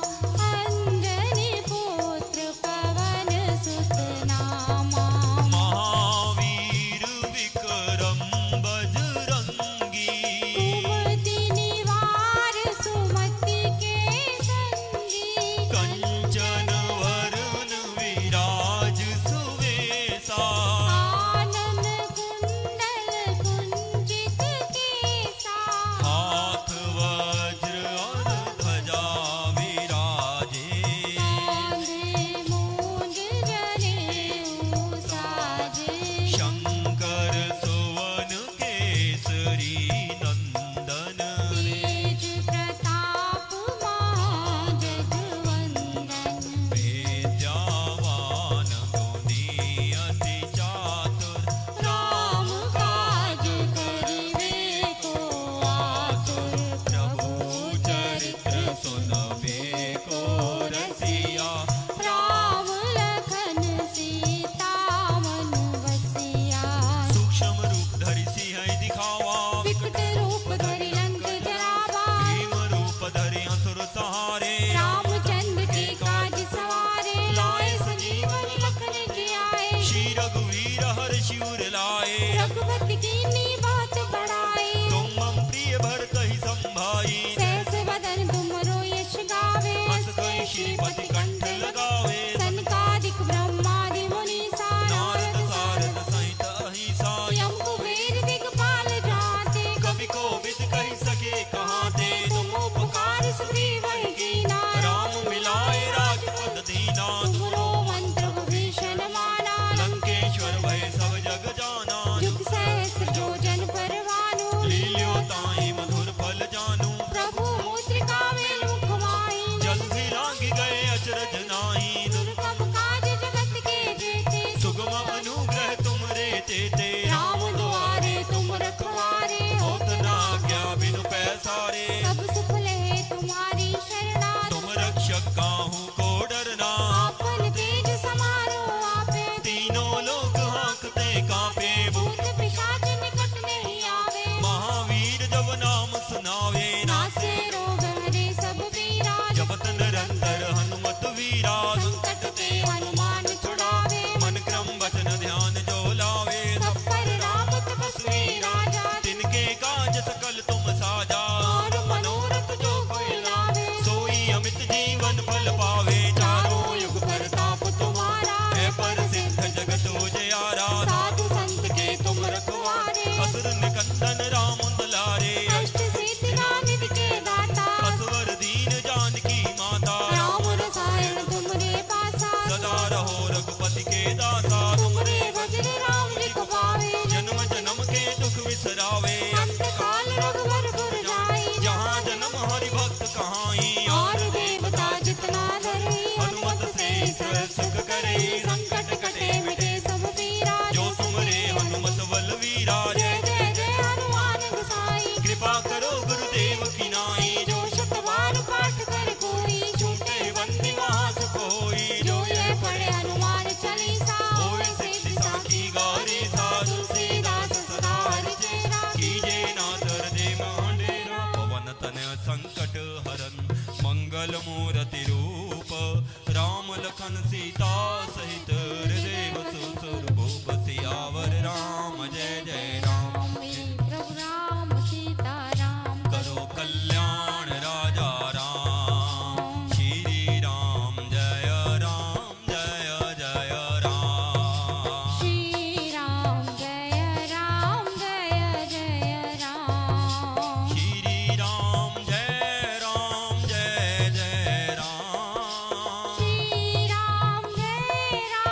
अंजनी पुत्र पवन सुत नामा। महावीर विक्रम बजरंगी, कुमति निवार सुमति के संगी। कंचन वरुण विराज सुवेशा। आनन कुंडल कुंजित केसा। हाथ वज्र और ध्वजा विराजे। कांधे मूंज जनेऊ साजे। शंकर सुवन केसरी नंदन। तेज प्रताप महाजगवंदन। विद्यावान गुणी अति चातुर, राम काज करिबे को आतुर। प्रभु चरित्र सुनबे को रसिया। राम लखन सीता मन बसिया। सूक्ष्म रूप धरि सिंह दिखावा। विकट रूप धरि लंक जरावा। भीम रूप धरि असुर सहारे। रामचंद्र के काज सवारे। लाए संजीवन लखन जियाए। श्री रघुवीर हर्षि उर लाए। रघुपति कीन्ही बात बढ़ाए। तुम मम प्रिय भरतहि संभाई। सहस वदन तुमरो यश गावे। हस कहि श्रीपति कंठ लगावे। सनकादिक ब्रह्मादि मुनीसा। नारद सारद सहित अहिसा। यम कुबेर दिगपाल जाते। कवि कोविद कहि सके कहाते। तुम उपकार सुग्रीव कीना। राम मिलाए राजपद दीना। तुमरो मंत्र विभीषण माना। लंकेश्वर भय सब जग जाना। जुग सहस्र जो जन परवानु। लील्यो ताहि मधुर फल जानू। प्रभु मुद्रिका मेल मुख माहि। जल्दी लांघि गए अचरज नाही। दुर्गम काज जगत के जेते। सुगम अनुग्रह तुमरे तेते। राम दुआरे तुम रखवारे। होत न आज्ञा बिनु पैसारे। सब सुख लहे तुम्हारी शरणा। तुम रक्षक काहू को डरना। आपन तेज समारो आपे। तीनों लोग हाँकते कांपे। भूत पिशाच निकट नहीं आवे। महावीर जब नाम सुनावे। नासे रोग हरे सब पीरा। जपत निरंतर हनुमत वीरा। संकट ते हनुमान छुड़ावे। मन क्रम वचन ध्यान जो लावे। सब पर राम तपस्वी राजा। तिनके काज सकल तुम साजा। और मनोरथ जो कोई लावे। सोई अमित जीवन फल पावे। चारों युग प्रताप तुम्हारा। है पर सिद्ध जगत उजियारा। साधु संत के तुम रखवारे। असुर निकंदन राम दुलारे। अष्ट सिद्धि नामित के दाता। असवर दीन जानकी माता। राम रसायन तुमरे पासा। सदा रहो रघुपति के दासा। तुमरे भजन राम लिख पावे। जन्म जन्म के दुख विसरावे। अंत काल रघुवर पुर जाई। जहाँ जन्म हरि भक्त कहाई। और देवता जितना धरई। हनुमत से सर्व सुख करे। संकट कटे मिटे सब पीरा। जो सुमरे हनुमत बलवीरा। जय जय जय हनुमान गोसाई। कृपा करो गुरुदेव की नाई। जो शत बार पाठ कर कोई। छूटे बंदी महासुख होई। जो ये पढ़े हनुमान चालीसा। होय सिद्धि साखी गौरी सा। तुलसीदास सदा हरिचेरा। कीजे नादर दे मांडेरा। पवन तनय संकट हरन मंगल मूर्ति रूप। राम लखन सीता सहित हृदय बसु सुरभूप। सियावर राम जय जय राम। प्रभु राम सीता राम। करो कल्याण राजा राम। श्री राम जय राम जय जय राम। श्री राम जय राम जय जय राम। श्री राम जय जय राम। श्री राम जय राम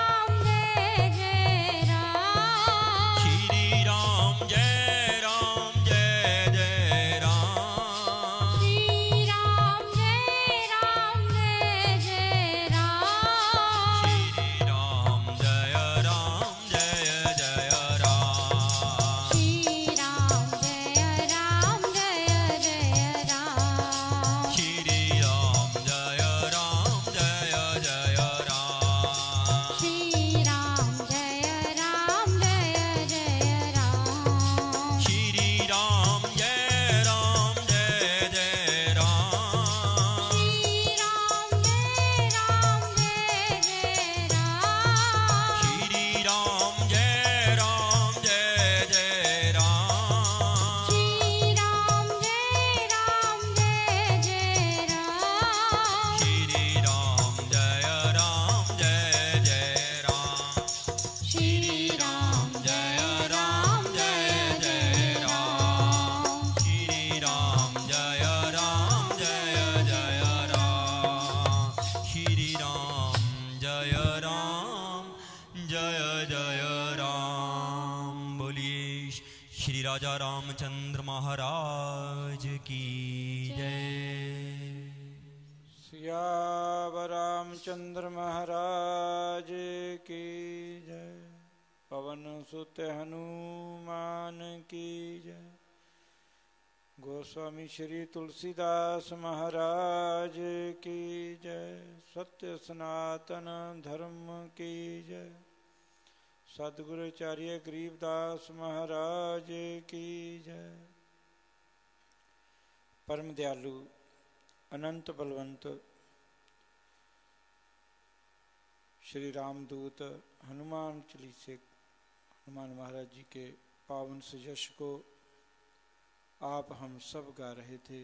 महाराज की जय। सियावर रामचंद्र महाराज की जय। पवन सुत हनुमान की जय। गोस्वामी श्री तुलसीदास महाराज की जय। सत्य सनातन धर्म की जय। सद्गुरुचार्य गरीबदास महाराज की जय। परम दयालु अनंत बलवंत श्री रामदूत हनुमान चालीसे हनुमान महाराज जी के पावन से यश को आप हम सब गा रहे थे।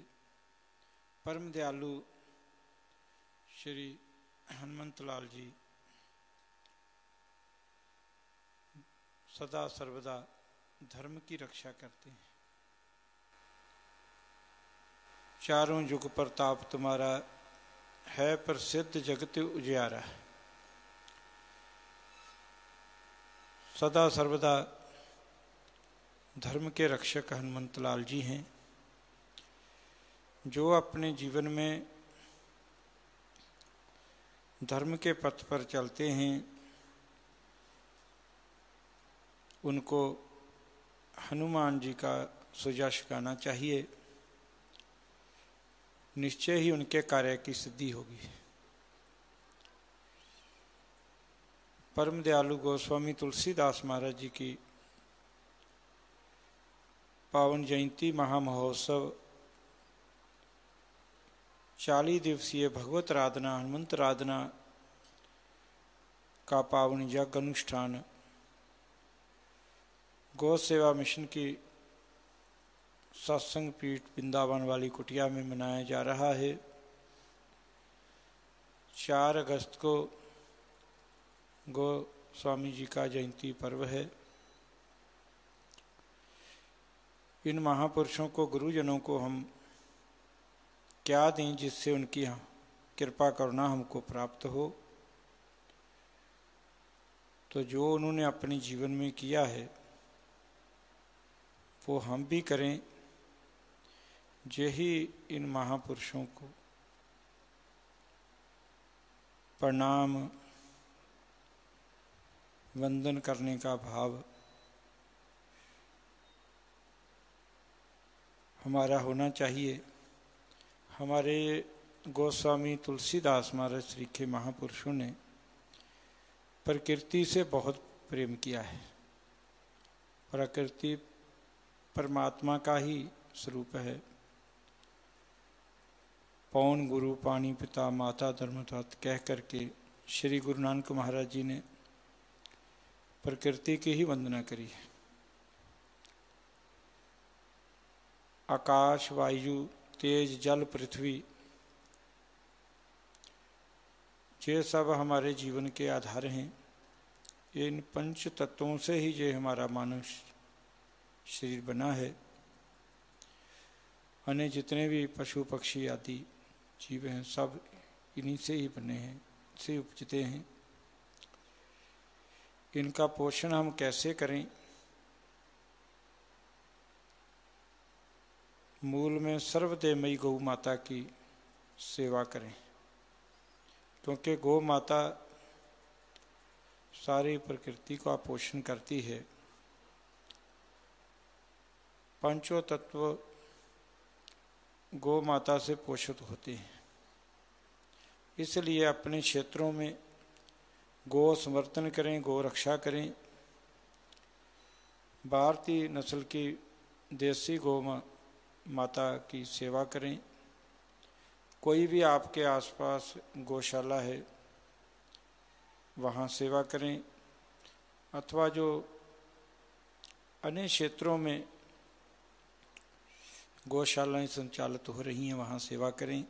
परम दयालु श्री हनुमंत लाल जी सदा सर्वदा धर्म की रक्षा करते हैं। चारों युग प्रताप तुम्हारा है प्रसिद्ध जगत उजियारा। सदा सर्वदा धर्म के रक्षक हनुमंत लाल जी हैं, जो अपने जीवन में धर्म के पथ पर चलते हैं। उनको हनुमान जी का सुयश गाना चाहिए, निश्चय ही उनके कार्य की सिद्धि होगी। परम दयालु गोस्वामी तुलसीदास महाराज जी की पावन जयंती महामहोत्सव 40 दिवसीय भगवत आराधना हनुमंत आराधना का पावन यज्ञ अनुष्ठान गौ सेवा मिशन की सत्संग पीठ वृंदावन वाली कुटिया में मनाया जा रहा है। 4 अगस्त को गोस्वामी जी का जयंती पर्व है। इन महापुरुषों को गुरुजनों को हम क्या दें जिससे उनकी कृपा करुणा हमको प्राप्त हो। तो जो उन्होंने अपने जीवन में किया है वो हम भी करें। यही इन महापुरुषों को प्रणाम वंदन करने का भाव हमारा होना चाहिए। हमारे गोस्वामी तुलसीदास महाराज श्री के महापुरुषों ने प्रकृति से बहुत प्रेम किया है। प्रकृति परमात्मा का ही स्वरूप है। पौन गुरु पानी पिता माता धर्मतात कह करके श्री गुरु नानक महाराज जी ने प्रकृति की ही वंदना करी है। आकाश वायु तेज जल पृथ्वी ये सब हमारे जीवन के आधार हैं। इन 5 तत्वों से ही ये हमारा मानव शरीर बना है। अन्य जितने भी पशु पक्षी आदि जीव हैं सब इन्हीं से ही बने हैं, से उपजते हैं। इनका पोषण हम कैसे करें? मूल में सर्वदेवमयी गौ माता की सेवा करें, क्योंकि गौ माता सारी प्रकृति का पोषण करती है। 5 तत्व गौ माता से पोषित होते हैं। इसलिए अपने क्षेत्रों में गौ संवर्धन करें, गौ रक्षा करें। भारतीय नस्ल की देसी गौ माता की सेवा करें। कोई भी आपके आसपास गौशाला है वहाँ सेवा करें, अथवा जो अन्य क्षेत्रों में गौशालाएं संचालित हो रही हैं वहाँ सेवा करें।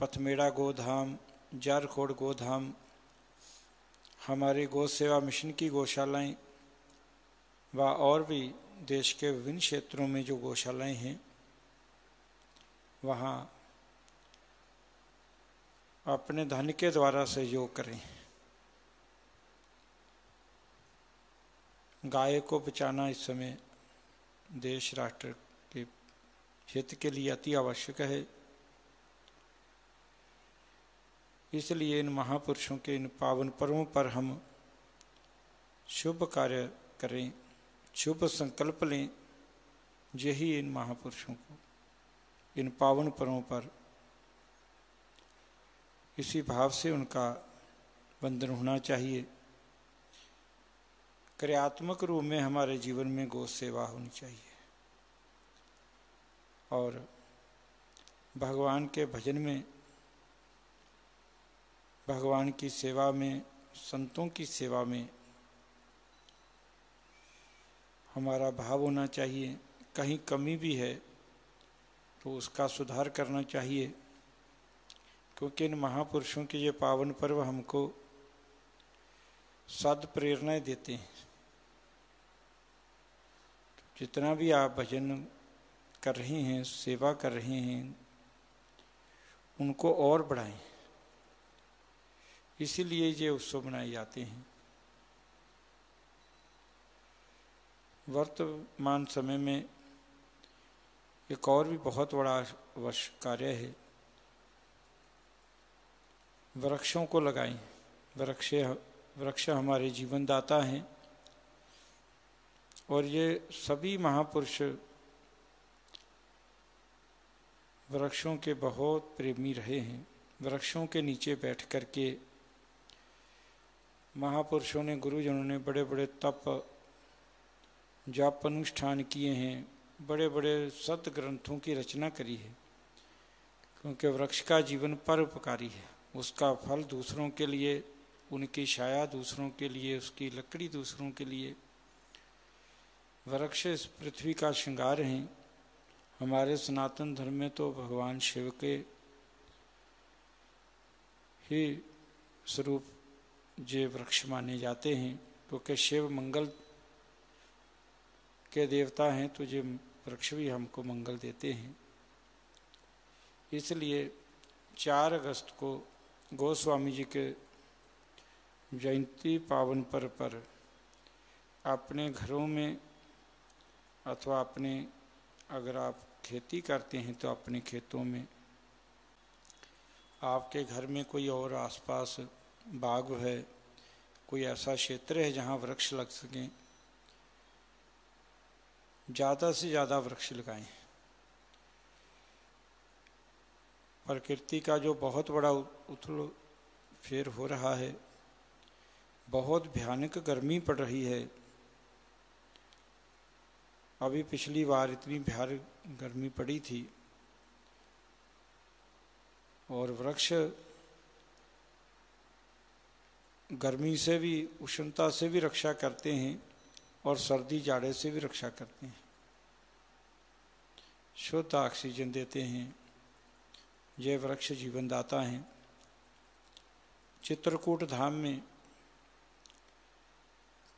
पथमेड़ा गोधाम, जारखोड़ गोधाम, हमारे गौ सेवा मिशन की गौशालाएं व और भी देश के विभिन्न क्षेत्रों में जो गौशालाएं हैं वहाँ अपने धन के द्वारा सहयोग करें। गाय को बचाना इस समय देश राष्ट्र हित के लिए अति आवश्यक है। इसलिए इन महापुरुषों के इन पावन पर्वों पर हम शुभ कार्य करें, शुभ संकल्प लें। यही इन महापुरुषों को इन पावन पर्वों पर इसी भाव से उनका वंदन होना चाहिए। क्रियात्मक रूप में हमारे जीवन में गौ सेवा होनी चाहिए और भगवान के भजन में, भगवान की सेवा में, संतों की सेवा में हमारा भाव होना चाहिए। कहीं कमी भी है तो उसका सुधार करना चाहिए, क्योंकि इन महापुरुषों के ये पावन पर्व हमको सद प्रेरणाएं देते हैं। जितना भी आप भजन कर रहे हैं, सेवा कर रहे हैं, उनको और बढ़ाएं। इसीलिए ये उत्सव मनाए जाते हैं। वर्तमान समय में एक और भी बहुत बड़ा आवश्यक कार्य है, वृक्षों को लगाएं। वृक्ष हमारे जीवन दाता हैं और ये सभी महापुरुष वृक्षों के बहुत प्रेमी रहे हैं। वृक्षों के नीचे बैठ कर के महापुरुषों ने, गुरुजनों ने बड़े बड़े तप जाप अनुष्ठान किए हैं, बड़े बड़े सत ग्रंथों की रचना करी है। क्योंकि वृक्ष का जीवन परोपकारी है, उसका फल दूसरों के लिए, उनकी छाया दूसरों के लिए, उसकी लकड़ी दूसरों के लिए। वृक्ष इस पृथ्वी का श्रृंगार हैं। हमारे सनातन धर्म में तो भगवान शिव के ही स्वरूप ये वृक्ष माने जाते हैं, क्योंकि शिव मंगल के देवता हैं, तो ये वृक्ष भी हमको मंगल देते हैं। इसलिए 4 अगस्त को गोस्वामी जी के जयंती पावन पर्व पर अपने घरों में अथवा अपने, अगर आप खेती करते हैं तो अपने खेतों में, आपके घर में कोई और आसपास बाग है, कोई ऐसा क्षेत्र है जहाँ वृक्ष लग सकें, ज़्यादा से ज़्यादा वृक्ष लगाएं। प्रकृति का जो बहुत बड़ा उथल फेर हो रहा है, बहुत भयानक गर्मी पड़ रही है। अभी पिछली बार इतनी भयानक गर्मी पड़ी थी, और वृक्ष गर्मी से भी, उष्णता से भी रक्षा करते हैं और सर्दी जाड़े से भी रक्षा करते हैं, शुद्ध ऑक्सीजन देते हैं। ये वृक्ष जीवनदाता हैं। चित्रकूट धाम में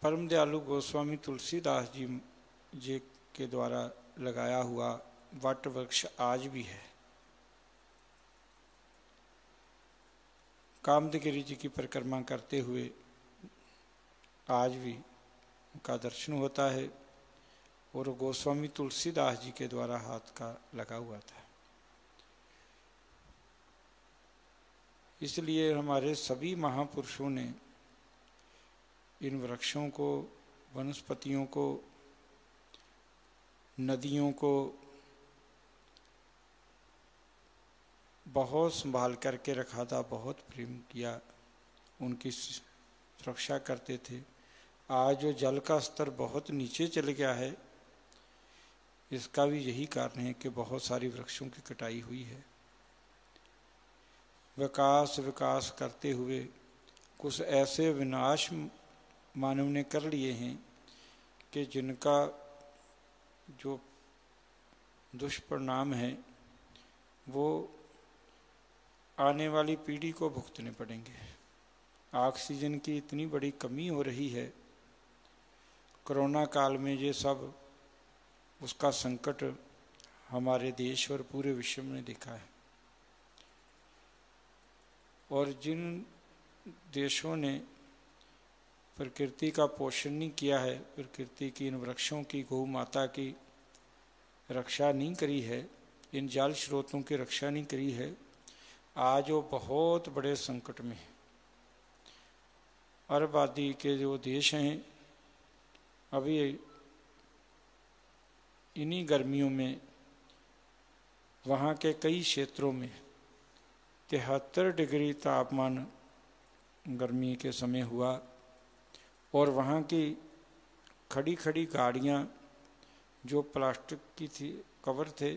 परम दयालु गोस्वामी तुलसीदास जी के द्वारा लगाया हुआ वट वृक्ष आज भी है। कामदगिरी जी की परिक्रमा करते हुए आज भी उनका दर्शन होता है, और गोस्वामी तुलसीदास जी के द्वारा हाथ का लगा हुआ था। इसलिए हमारे सभी महापुरुषों ने इन वृक्षों को, वनस्पतियों को, नदियों को बहुत संभाल करके रखा था, बहुत प्रेम किया, उनकी सुरक्षा करते थे। आज जो जल का स्तर बहुत नीचे चले गया है, इसका भी यही कारण है कि बहुत सारी वृक्षों की कटाई हुई है। विकास करते हुए कुछ ऐसे विनाश मानव ने कर लिए हैं कि जिनका जो दुष्परिणाम है वो आने वाली पीढ़ी को भुगतने पड़ेंगे। ऑक्सीजन की इतनी बड़ी कमी हो रही है, कोरोना काल में ये सब, उसका संकट हमारे देश और पूरे विश्व में देखा है। और जिन देशों ने प्रकृति का पोषण नहीं किया है, प्रकृति की, इन वृक्षों की, गौ माता की रक्षा नहीं करी है, इन जल स्रोतों की रक्षा नहीं करी है, आज वो बहुत बड़े संकट में है। अरब आदि के जो देश हैं, अभी इन्हीं गर्मियों में वहाँ के कई क्षेत्रों में 73 डिग्री तापमान गर्मी के समय हुआ, और वहाँ की खड़ी खड़ी गाड़ियाँ जो प्लास्टिक की थी, कवर थे,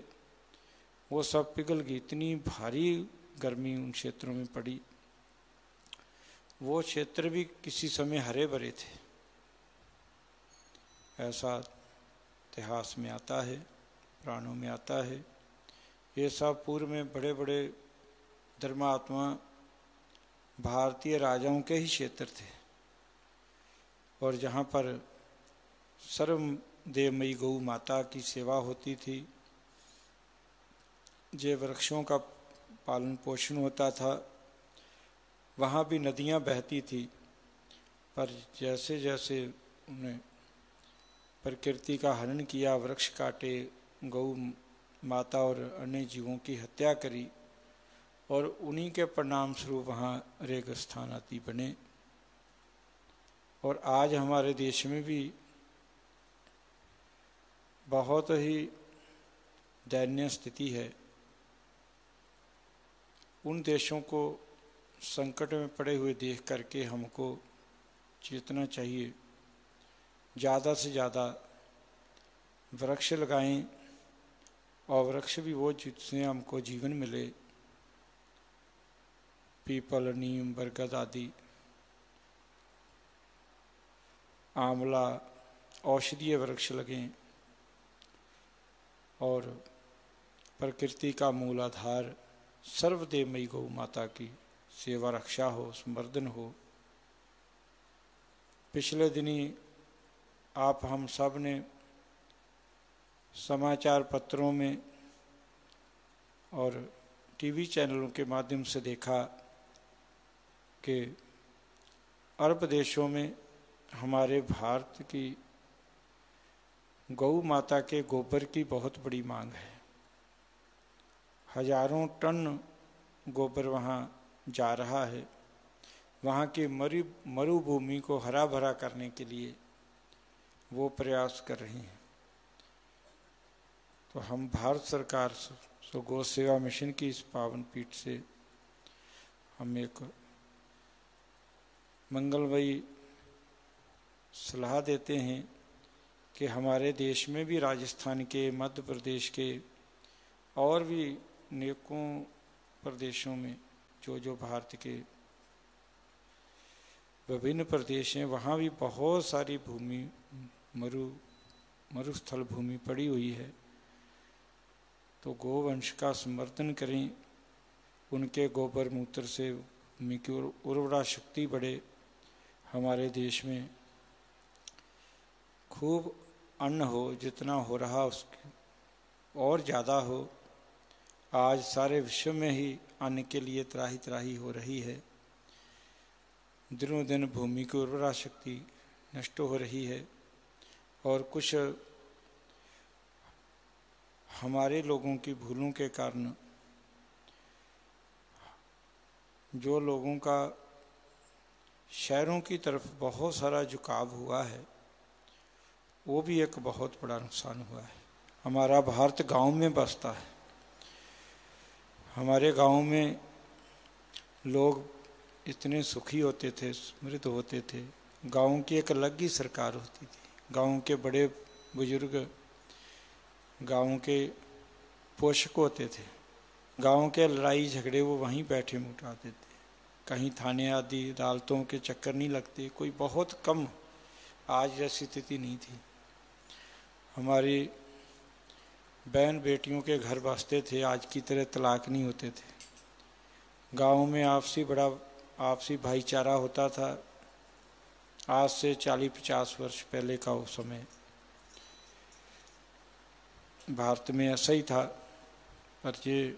वो सब पिघल गई। इतनी भारी गर्मी उन क्षेत्रों में पड़ी। वो क्षेत्र भी किसी समय हरे भरे थे, ऐसा इतिहास में आता है, पुराणों में आता है। ये सब पूर्व में बड़े बड़े धर्मात्मा भारतीय राजाओं के ही क्षेत्र थे, और जहाँ पर सर्वदेवमयी गौ माता की सेवा होती थी, जे वृक्षों का पालन पोषण होता था, वहाँ भी नदियाँ बहती थी। पर जैसे जैसे उन्हें प्रकृति का हनन किया, वृक्ष काटे, गौ माता और अन्य जीवों की हत्या करी, और उन्हीं के परिणाम स्वरूप वहाँ रेगिस्तान आदि बने। और आज हमारे देश में भी बहुत ही दयनीय स्थिति है। उन देशों को संकट में पड़े हुए देख करके हमको चेतना चाहिए, ज़्यादा से ज़्यादा वृक्ष लगाएं, और वृक्ष भी वो जिससे हमको जीवन मिले, पीपल, नीम, बरगद आदि, आंवला, औषधीय वृक्ष लगें, और प्रकृति का मूल आधार सर्वदेवमयी गौ माता की सेवा रक्षा हो, संवर्धन हो। पिछले दिनी आप हम सब ने समाचार पत्रों में और टीवी चैनलों के माध्यम से देखा कि अरब देशों में हमारे भारत की गौ माता के गोबर की बहुत बड़ी मांग है। हजारों टन गोबर वहाँ जा रहा है। वहाँ की मरुभूमि को हरा भरा करने के लिए वो प्रयास कर रही हैं। तो हम भारत सरकार सो गौ सेवा मिशन की इस पावन पीठ से हम एक मंगलमयी सलाह देते हैं कि हमारे देश में भी, राजस्थान के, मध्य प्रदेश के और भी नेकों प्रदेशों में, जो भारत के विभिन्न प्रदेश हैं, वहाँ भी बहुत सारी भूमि मरुस्थल भूमि पड़ी हुई है। तो गोवंश का संवर्धन करें, उनके गोबर मूत्र से भूमि की उर्वरा शक्ति बढ़े, हमारे देश में खूब अन्न हो, जितना हो रहा उसके और ज़्यादा हो। आज सारे विश्व में ही अन्न के लिए त्राही त्राही हो रही है। दिनों दिन भूमि की उर्वरा शक्ति नष्ट हो रही है, और कुछ हमारे लोगों की भूलों के कारण जो लोगों का शहरों की तरफ बहुत सारा झुकाव हुआ है, वो भी एक बहुत बड़ा नुकसान हुआ है। हमारा भारत गांव में बसता है। हमारे गांव में लोग इतने सुखी होते थे, समृद्ध होते थे। गांव की एक अलग ही सरकार होती थी। गांव के बड़े बुजुर्ग गांव के पोषक होते थे। गांव के लड़ाई झगड़े वो वहीं बैठे मुटाते थे। कहीं थाने आदि अदालतों के चक्कर नहीं लगते, कोई बहुत कम। आज जैसी स्थिति नहीं थी। हमारी बहन बेटियों के घर बसते थे, आज की तरह तलाक नहीं होते थे। गांव में आपसी भाईचारा होता था। आज से 40-50 वर्ष पहले का वो समय भारत में ऐसा ही था। पर ये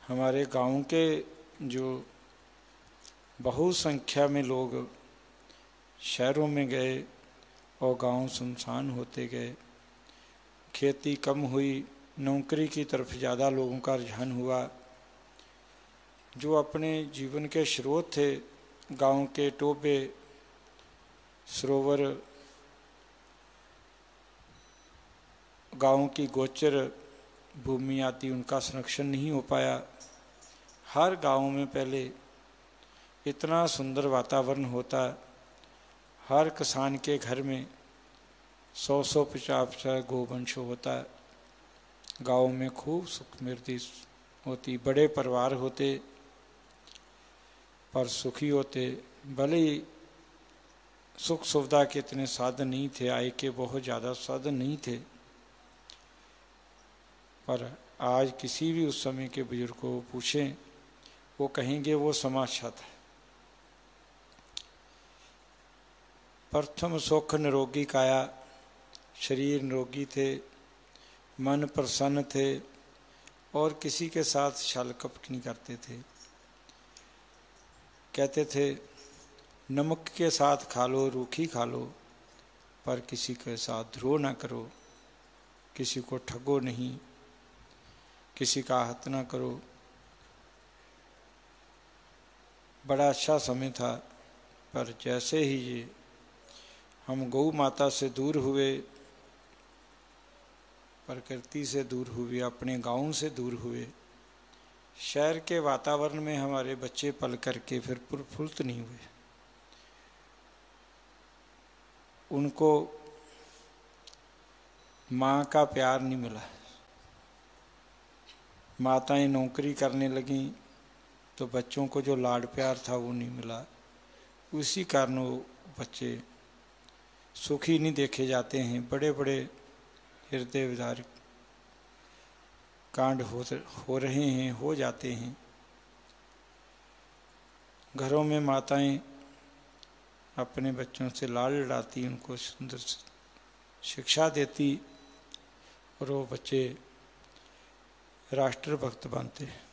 हमारे गांव के जो बहुसंख्या में लोग शहरों में गए और गांव सुनसान होते गए, खेती कम हुई, नौकरी की तरफ ज़्यादा लोगों का रुझान हुआ। जो अपने जीवन के स्रोत थे, गांव के टोबे, सरोवर, गांव की गोचर भूमि आदि, उनका संरक्षण नहीं हो पाया। हर गांव में पहले इतना सुंदर वातावरण होता, हर किसान के घर में 100-100, 50-50 गोवंश होता, गांव में खूब सुख समृद्धि होती, बड़े परिवार होते पर सुखी होते। भले ही सुख सुविधा के इतने साधन नहीं थे, आय के बहुत ज़्यादा साधन नहीं थे, पर आज किसी भी उस समय के बुजुर्ग को पूछें, वो कहेंगे वो समा अच्छा था। प्रथम सुख निरोगी काया, शरीर निरोगी थे, मन प्रसन्न थे और किसी के साथ छल कपट नहीं करते थे। कहते थे नमक के साथ खा लो, रूखी खा लो, पर किसी के साथ द्रोह ना करो, किसी को ठगो नहीं, किसी का आहत ना करो। बड़ा अच्छा समय था। पर जैसे ही ये हम गौ माता से दूर हुए, प्रकृति से दूर हुए, अपने गांव से दूर हुए, शहर के वातावरण में हमारे बच्चे पल करके फिर प्रफुल्लित नहीं हुए। उनको माँ का प्यार नहीं मिला। माताएं नौकरी करने लगीं तो बच्चों को जो लाड प्यार था वो नहीं मिला। उसी कारण वो बच्चे सुखी नहीं देखे जाते हैं। बड़े बड़े हृदय विदारक कांड हो रहे हैं, हो जाते हैं। घरों में माताएं अपने बच्चों से लाड लड़ाती, उनको सुंदर शिक्षा देती और वो बच्चे राष्ट्रभक्त बनते हैं।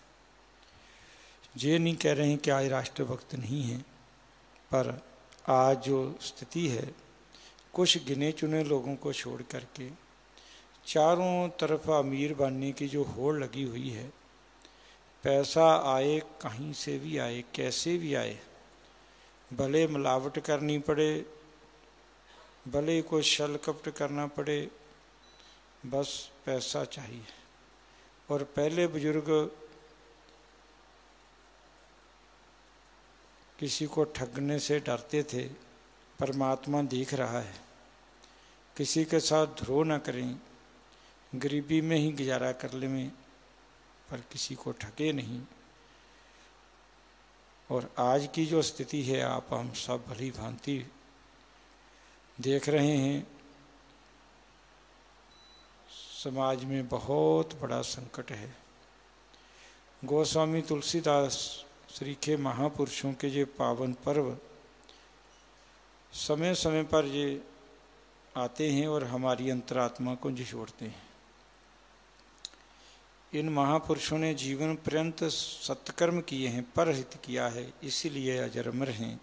ये नहीं कह रहे हैं कि आज राष्ट्रभक्त नहीं हैं, पर आज जो स्थिति है, कुछ गिने चुने लोगों को छोड़ करके चारों तरफ अमीर बनने की जो होड़ लगी हुई है, पैसा आए कहीं से भी आए, कैसे भी आए, भले मिलावट करनी पड़े, भले कोई छल कपट करना पड़े, बस पैसा चाहिए। और पहले बुजुर्ग किसी को ठगने से डरते थे। परमात्मा देख रहा है, किसी के साथ द्रोह न करें, गरीबी में ही गुजारा कर लें, पर किसी को ठगे नहीं। और आज की जो स्थिति है, आप हम सब भली भांति देख रहे हैं। समाज में बहुत बड़ा संकट है। गोस्वामी तुलसीदास श्री के महापुरुषों के ये पावन पर्व समय समय पर ये आते हैं और हमारी अंतरात्मा को झिझोड़ते हैं। इन महापुरुषों ने जीवन पर्यंत सत्कर्म किए हैं, परहित किया है, इसीलिए अजर अमर हैं।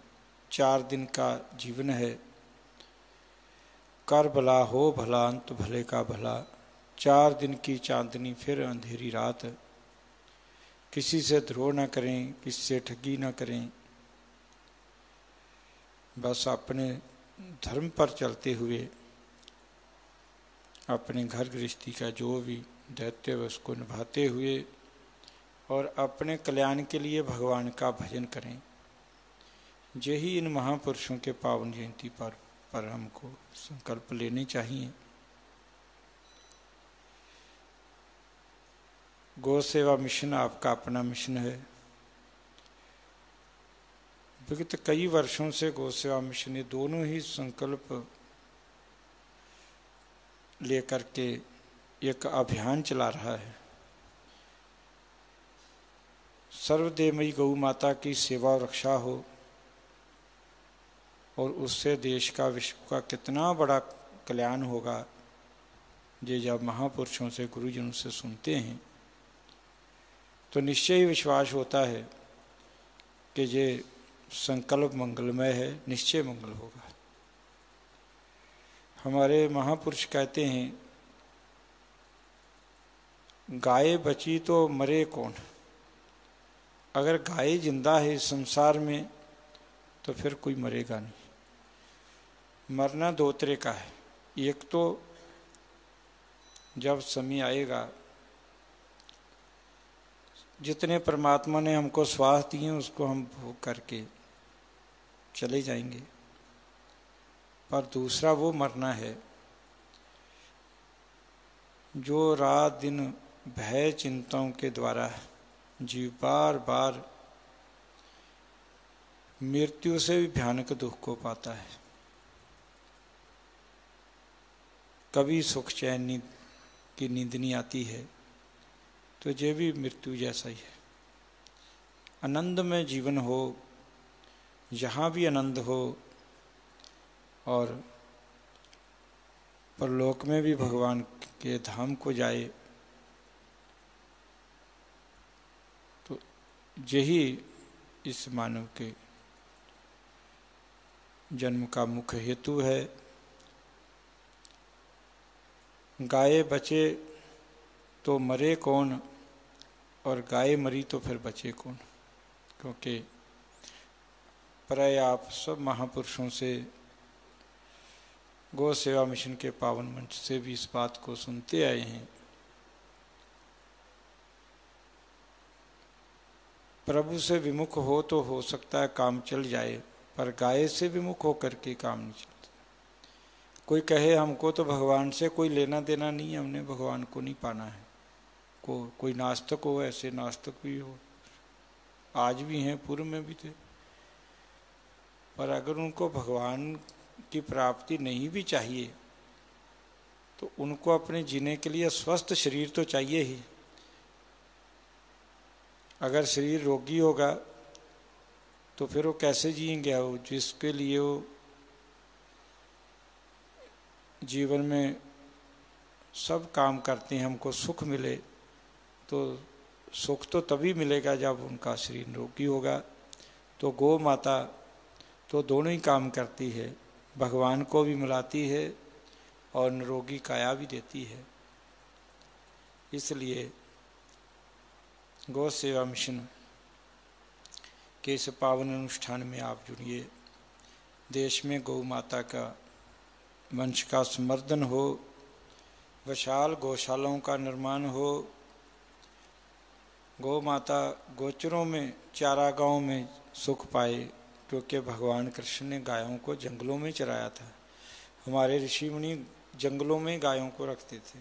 4 दिन का जीवन है। कर भला हो भला, अंत भले का भला। 4 दिन की चांदनी फिर अंधेरी रात। किसी से द्रोह न करें, किसी से ठगी न करें, बस अपने धर्म पर चलते हुए अपने घर गृहस्थी का जो भी दायित्व है उसको निभाते हुए और अपने कल्याण के लिए भगवान का भजन करें। यही इन महापुरुषों के पावन जयंती पर हमको संकल्प लेने चाहिए। गौ सेवा मिशन आपका अपना मिशन है। विगत कई वर्षों से गौ सेवा मिशन ये दोनों ही संकल्प लेकर के एक अभियान चला रहा है। सर्वदेवमयी गौ माता की सेवा और रक्षा हो, और उससे देश का, विश्व का कितना बड़ा कल्याण होगा, ये जब महापुरुषों से, गुरुजनों से सुनते हैं तो निश्चय ही विश्वास होता है कि ये संकल्प मंगलमय है, निश्चय मंगल होगा। हमारे महापुरुष कहते हैं गाय बची तो मरे कौन। अगर गाय जिंदा है इस संसार में तो फिर कोई मरेगा नहीं। मरना दो तरह का है। एक तो जब समय आएगा, जितने परमात्मा ने हमको श्वास दिए उसको हम भोग करके चले जाएंगे। पर दूसरा वो मरना है जो रात दिन भय चिंताओं के द्वारा जीव बार बार मृत्यु से भी भयानक दुख को पाता है। कभी सुख चैन की नींद नहीं आती है, तो ये भी मृत्यु जैसा ही है। आनंद में जीवन हो, जहाँ भी आनंद हो, और परलोक में भी भगवान के धाम को जाए, तो यही इस मानव के जन्म का मुख्य हेतु है। गाय बचे तो मरे कौन, और गाय मरी तो फिर बचे कौन। क्योंकि प्राय आप सब महापुरुषों से, गौ सेवा मिशन के पावन मंच से भी इस बात को सुनते आए हैं। प्रभु से विमुख हो तो हो सकता है काम चल जाए, पर गाय से विमुख होकर के काम नहीं चलता। कोई कहे हमको तो भगवान से कोई लेना देना नहीं है, हमने भगवान को नहीं पाना है। कोई नास्तिक हो, ऐसे नास्तिक भी हो, आज भी हैं, पूर्व में भी थे। पर अगर उनको भगवान की प्राप्ति नहीं भी चाहिए तो उनको अपने जीने के लिए स्वस्थ शरीर तो चाहिए ही। अगर शरीर रोगी होगा तो फिर वो कैसे जिएंगे। वो जिसके लिए वो जीवन में सब काम करते हैं, हमको सुख मिले, तो सुख तो तभी मिलेगा जब उनका शरीर रोगी होगा। तो गौ माता तो दोनों ही काम करती है, भगवान को भी मिलाती है और निरोगी काया भी देती है। इसलिए गौ सेवा मिशन के इस पावन अनुष्ठान में आप जुड़िए। देश में गौ माता का वंश का संवर्धन हो, विशाल गौशालाओं का निर्माण हो, गौ माता गोचरों में, चारागाहों में सुख पाए। क्योंकि भगवान कृष्ण ने गायों को जंगलों में चराया था। हमारे ऋषि मुनि जंगलों में गायों को रखते थे।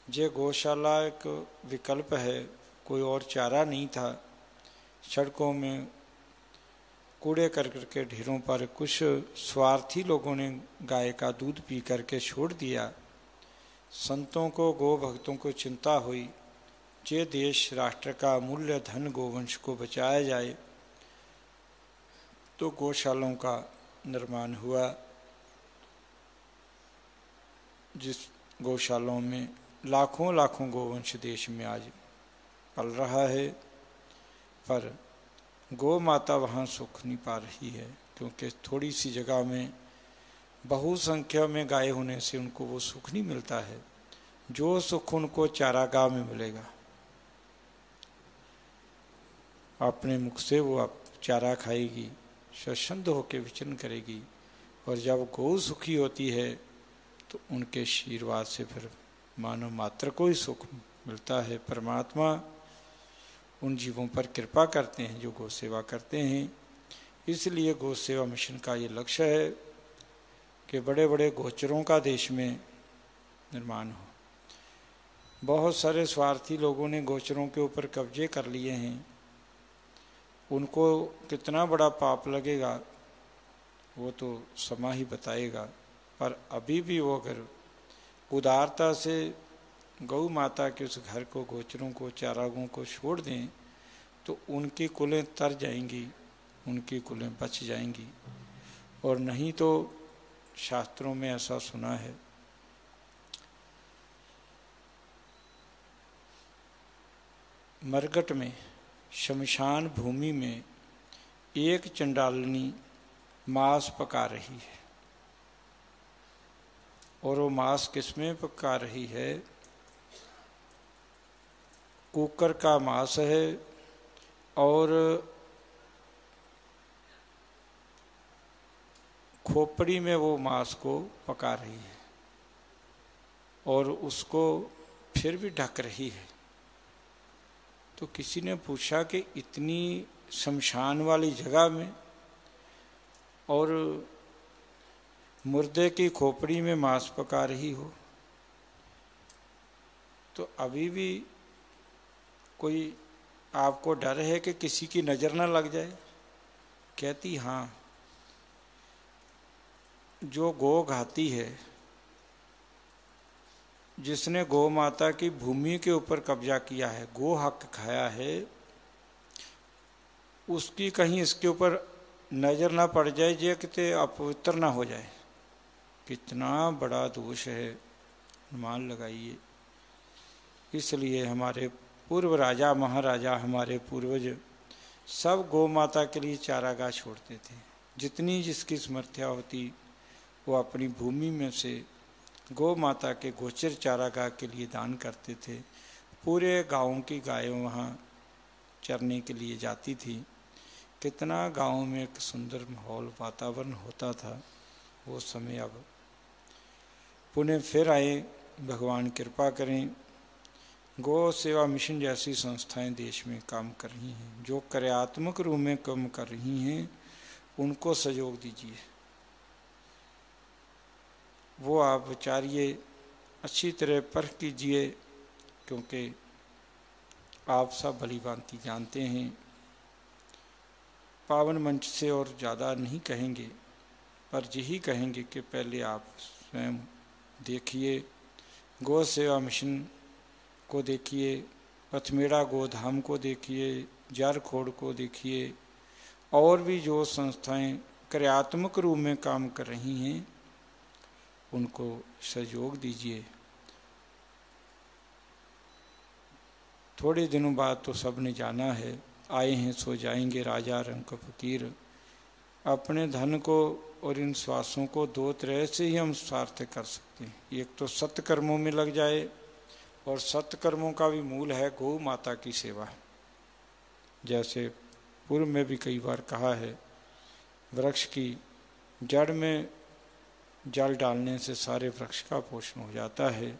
ये गौशाला एक विकल्प है, कोई और चारा नहीं था। सड़कों में कूड़े करकट के ढेरों पर कुछ स्वार्थी लोगों ने गाय का दूध पी करके छोड़ दिया। संतों को, गौ भक्तों को चिंता हुई, जे देश राष्ट्र का मूल्य धन गोवंश को बचाया जाए, तो गौशालाओं का निर्माण हुआ। जिस गौशालाओं में लाखों लाखों गोवंश देश में आज पल रहा है, पर गौ माता वहाँ सुख नहीं पा रही है। क्योंकि थोड़ी सी जगह में बहुसंख्या में गाय होने से उनको वो सुख नहीं मिलता है जो सुख उनको चारागाह में मिलेगा। अपने मुख से वो आप चारा खाएगी, स्वच्छंद होकर विचरण करेगी, और जब गौ सुखी होती है तो उनके आशीर्वाद से फिर मानव मात्र को ही सुख मिलता है। परमात्मा उन जीवों पर कृपा करते हैं जो गौ सेवा करते हैं। इसलिए गौ सेवा मिशन का ये लक्ष्य है कि बड़े बड़े गोचरों का देश में निर्माण हो। बहुत सारे स्वार्थी लोगों ने गोचरों के ऊपर कब्जे कर लिए हैं। उनको कितना बड़ा पाप लगेगा वो तो समा ही बताएगा। पर अभी भी वो अगर उदारता से गौ माता के उस घर को, गोचरों को, चारागों को छोड़ दें तो उनकी कुलें तर जाएंगी, उनकी कुलें बच जाएंगी। और नहीं तो शास्त्रों में ऐसा सुना है, मरघट में, शमशान भूमि में एक चंडालनी मांस पका रही है। और वो मांस किसमें पका रही है? कुकर का मांस है और खोपड़ी में वो मांस को पका रही है और उसको फिर भी ढक रही है। तो किसी ने पूछा कि इतनी शमशान वाली जगह में और मुर्दे की खोपड़ी में मांस पका रही हो, तो अभी भी कोई आपको डर है कि किसी की नज़र ना लग जाए? कहती हाँ, जो गौ घाती है, जिसने गौ माता की भूमि के ऊपर कब्जा किया है, गो हक खाया है, उसकी कहीं इसके ऊपर नज़र ना पड़ जाए, ये कितने अपवित्र ना हो जाए। कितना बड़ा दोष है, अनुमान लगाइए। इसलिए हमारे पूर्व राजा महाराजा, हमारे पूर्वज सब गौ माता के लिए चारागाह छोड़ते थे। जितनी जिसकी समर्थ्या होती वो अपनी भूमि में से गौ माता के गोचर चारागाह के लिए दान करते थे। पूरे गाँव की गायें वहाँ चरने के लिए जाती थी। कितना गाँव में एक सुंदर माहौल वातावरण होता था। वो समय अब पुणे फिर आए, भगवान कृपा करें। गौ सेवा मिशन जैसी संस्थाएं देश में काम कर रही हैं, जो कार्यात्मक रूप में काम कर रही हैं, उनको सहयोग दीजिए। वो आप विचारिए, अच्छी तरह परख कीजिए, क्योंकि आप सब भली भांति जानते हैं। पावन मंच से और ज़्यादा नहीं कहेंगे, पर यही कहेंगे कि पहले आप स्वयं देखिए, गौ सेवा मिशन को देखिए, पथमेड़ा गोधाम को देखिए, जारखोड़ को देखिए, और भी जो संस्थाएं कार्यात्मक रूप में काम कर रही हैं, उनको सहयोग दीजिए। थोड़े दिनों बाद तो सब ने जाना है, आए हैं सो जाएंगे, राजा रंग फकीर। अपने धन को और इन श्वासों को दो तरह से ही हम सार्थक कर सकते हैं। एक तो सत्कर्मों में लग जाए, और सत्कर्मों का भी मूल है गौ माता की सेवा। जैसे पूर्व में भी कई बार कहा है, वृक्ष की जड़ में जल डालने से सारे वृक्ष का पोषण हो जाता है।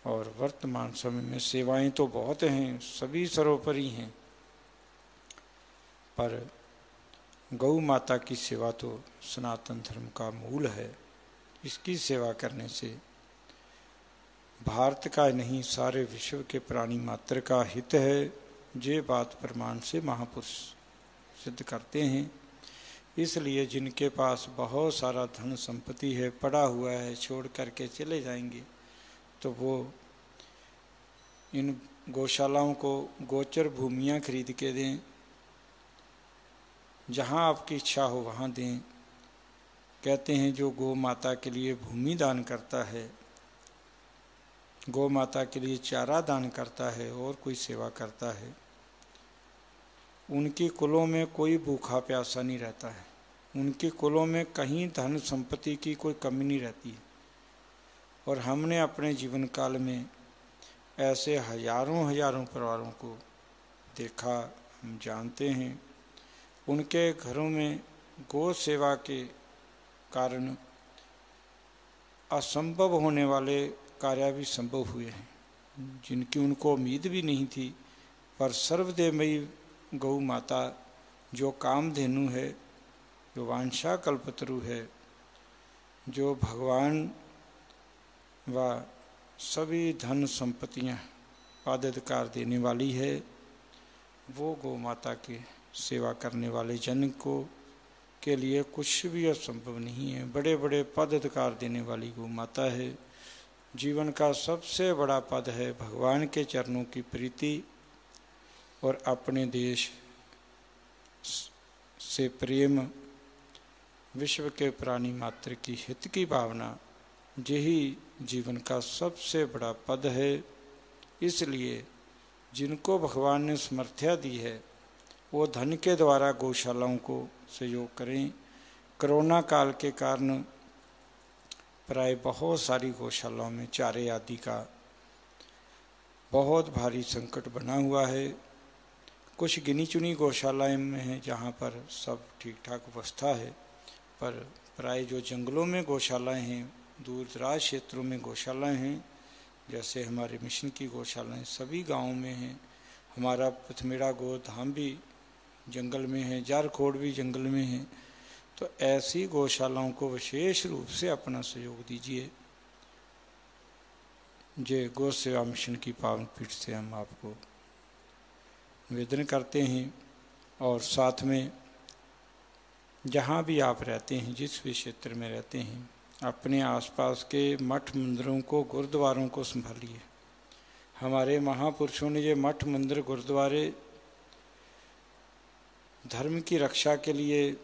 और वर्तमान समय में सेवाएं तो बहुत हैं, सभी सर्वोपरि हैं, पर गौ माता की सेवा तो सनातन धर्म का मूल है। इसकी सेवा करने से भारत का नहीं, सारे विश्व के प्राणी मात्र का हित है। ये बात प्रमाण से महापुरुष सिद्ध करते हैं। इसलिए जिनके पास बहुत सारा धन संपत्ति है, पड़ा हुआ है, छोड़ करके चले जाएंगे, तो वो इन गौशालाओं को गोचर भूमियाँ खरीद के दें, जहाँ आपकी इच्छा हो वहाँ दें। कहते हैं जो गौ माता के लिए भूमि दान करता है, गौ माता के लिए चारा दान करता है और कोई सेवा करता है, उनकी कुलों में कोई भूखा प्यासा नहीं रहता है। उनके कुलों में कहीं धन संपत्ति की कोई कमी नहीं रहती है। और हमने अपने जीवन काल में ऐसे हजारों हजारों परिवारों को देखा, हम जानते हैं। उनके घरों में गौ सेवा के कारण असंभव होने वाले कार्य भी संभव हुए हैं, जिनकी उनको उम्मीद भी नहीं थी। पर सर्वदेवमयी गौ माता जो कामधेनु है, जो वांछा कल्पतरु है, जो भगवान व सभी धन संपत्तियाँ पादाधिकार देने वाली है, वो गौ माता की सेवा करने वाले जन को के लिए कुछ भी असंभव नहीं है। बड़े बड़े पद अधिकार देने वाली गौ माता है। जीवन का सबसे बड़ा पद है भगवान के चरणों की प्रीति और अपने देश से प्रेम, विश्व के प्राणी मात्र की हित की भावना। यही जीवन का सबसे बड़ा पद है। इसलिए जिनको भगवान ने समर्थ्या दी है, वो धन के द्वारा गौशालाओं को सहयोग करें। कोरोना काल के कारण प्राय बहुत सारी गौशालाओं में चारे आदि का बहुत भारी संकट बना हुआ है। कुछ गिनी चुनी गौशालाएं में हैं जहाँ पर सब ठीक ठाक अवस्था है, पर प्राय जो जंगलों में गौशालाएं हैं, दूर दराज क्षेत्रों में गौशालाएं हैं, जैसे हमारे मिशन की गौशालाएं सभी गांवों में हैं। हमारा पथमेड़ा गोधाम भी जंगल में है, जारखोड़ भी जंगल में है। तो ऐसी गौशालाओं को विशेष रूप से अपना सहयोग दीजिए। जे गौ सेवा मिशन की पावन पीठ से हम आपको निवेदन करते हैं। और साथ में जहाँ भी आप रहते हैं, जिस भी क्षेत्र में रहते हैं, अपने आसपास के मठ मंदिरों को, गुरुद्वारों को संभालिए। हमारे महापुरुषों ने ये मठ मंदिर गुरुद्वारे धर्म की रक्षा के लिए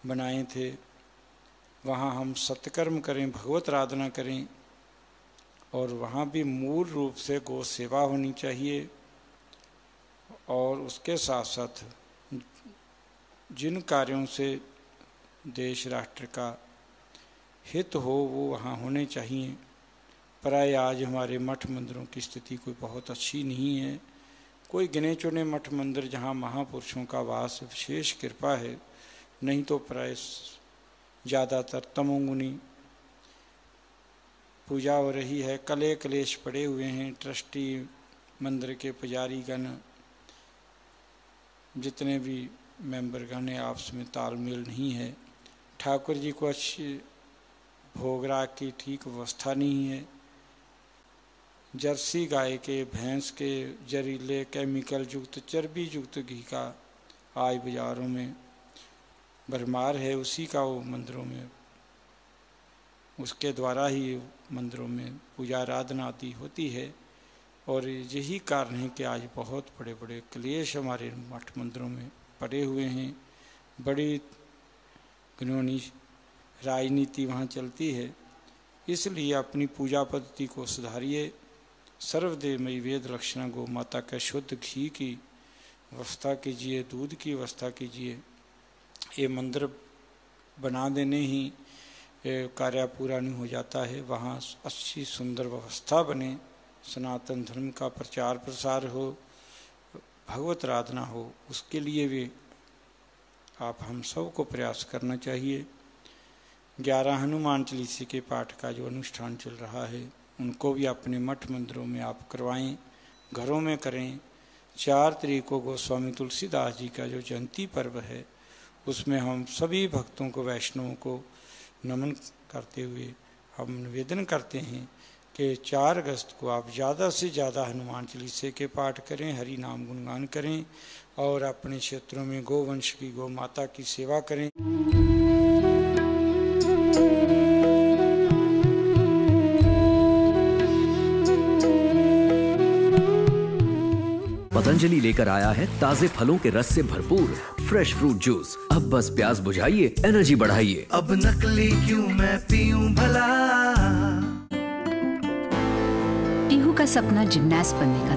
बनाए थे। वहाँ हम सत्कर्म करें, भगवत आराधना करें, और वहाँ भी मूल रूप से गौ सेवा होनी चाहिए। और उसके साथ साथ जिन कार्यों से देश राष्ट्र का हित हो वो वहाँ होने चाहिए। प्राय आज हमारे मठ मंदिरों की स्थिति कोई बहुत अच्छी नहीं है। कोई गिने चुने मठ मंदिर जहाँ महापुरुषों का वास विशेष कृपा है, नहीं तो प्राय ज़्यादातर तमोगुनी पूजा हो रही है। कले कलेश पड़े हुए हैं। ट्रस्टी, मंदिर के पुजारीगण, जितने भी मेंबरगण हैं, आपस में तालमेल नहीं है। ठाकुर जी को अच्छी भोग राग की ठीक व्यवस्था नहीं है। जर्सी गाय के, भैंस के जहरीले केमिकल युक्त, चर्बी युक्त घी का आज बाज़ारों में भरमार है। उसी का वो मंदिरों में, उसके द्वारा ही मंदिरों में पूजा आराधना आदि होती है। और यही कारण है कि आज बहुत बड़े बड़े क्लेश हमारे मठ मंदिरों में पड़े हुए हैं। बड़ी कानूनी राजनीति वहाँ चलती है। इसलिए अपनी पूजा पद्धति को सुधारिए। सर्वदेवमयी वेद लक्षणा गौ माता का शुद्ध घी की व्यवस्था कीजिए, दूध की व्यवस्था कीजिए। ये मंदिर बना देने ही कार्य पूरा नहीं हो जाता है। वहाँ अच्छी सुंदर व्यवस्था बने, सनातन धर्म का प्रचार प्रसार हो, भगवत आराधना हो, उसके लिए भी आप हम सब को प्रयास करना चाहिए। 11 हनुमान चालीसा के पाठ का जो अनुष्ठान चल रहा है, उनको भी अपने मठ मंदिरों में आप करवाएं, घरों में करें। 4 तारीख को गोस्वामी तुलसीदास जी का जो जयंती पर्व है, उसमें हम सभी भक्तों को, वैष्णवों को नमन करते हुए हम निवेदन करते हैं कि 4 अगस्त को आप ज़्यादा से ज़्यादा हनुमान चालीसा के पाठ करें, हरि नाम गुणगान करें और अपने क्षेत्रों में गोवंश की, गौ माता की सेवा करें। पतंजलि लेकर आया है ताजे फलों के रस से भरपूर फ्रेश फ्रूट जूस। अब बस प्यास बुझाइए, एनर्जी बढ़ाइए। अब नकली क्यों मैं पीऊं भला। टीहू का सपना जिमनास्ट बनने का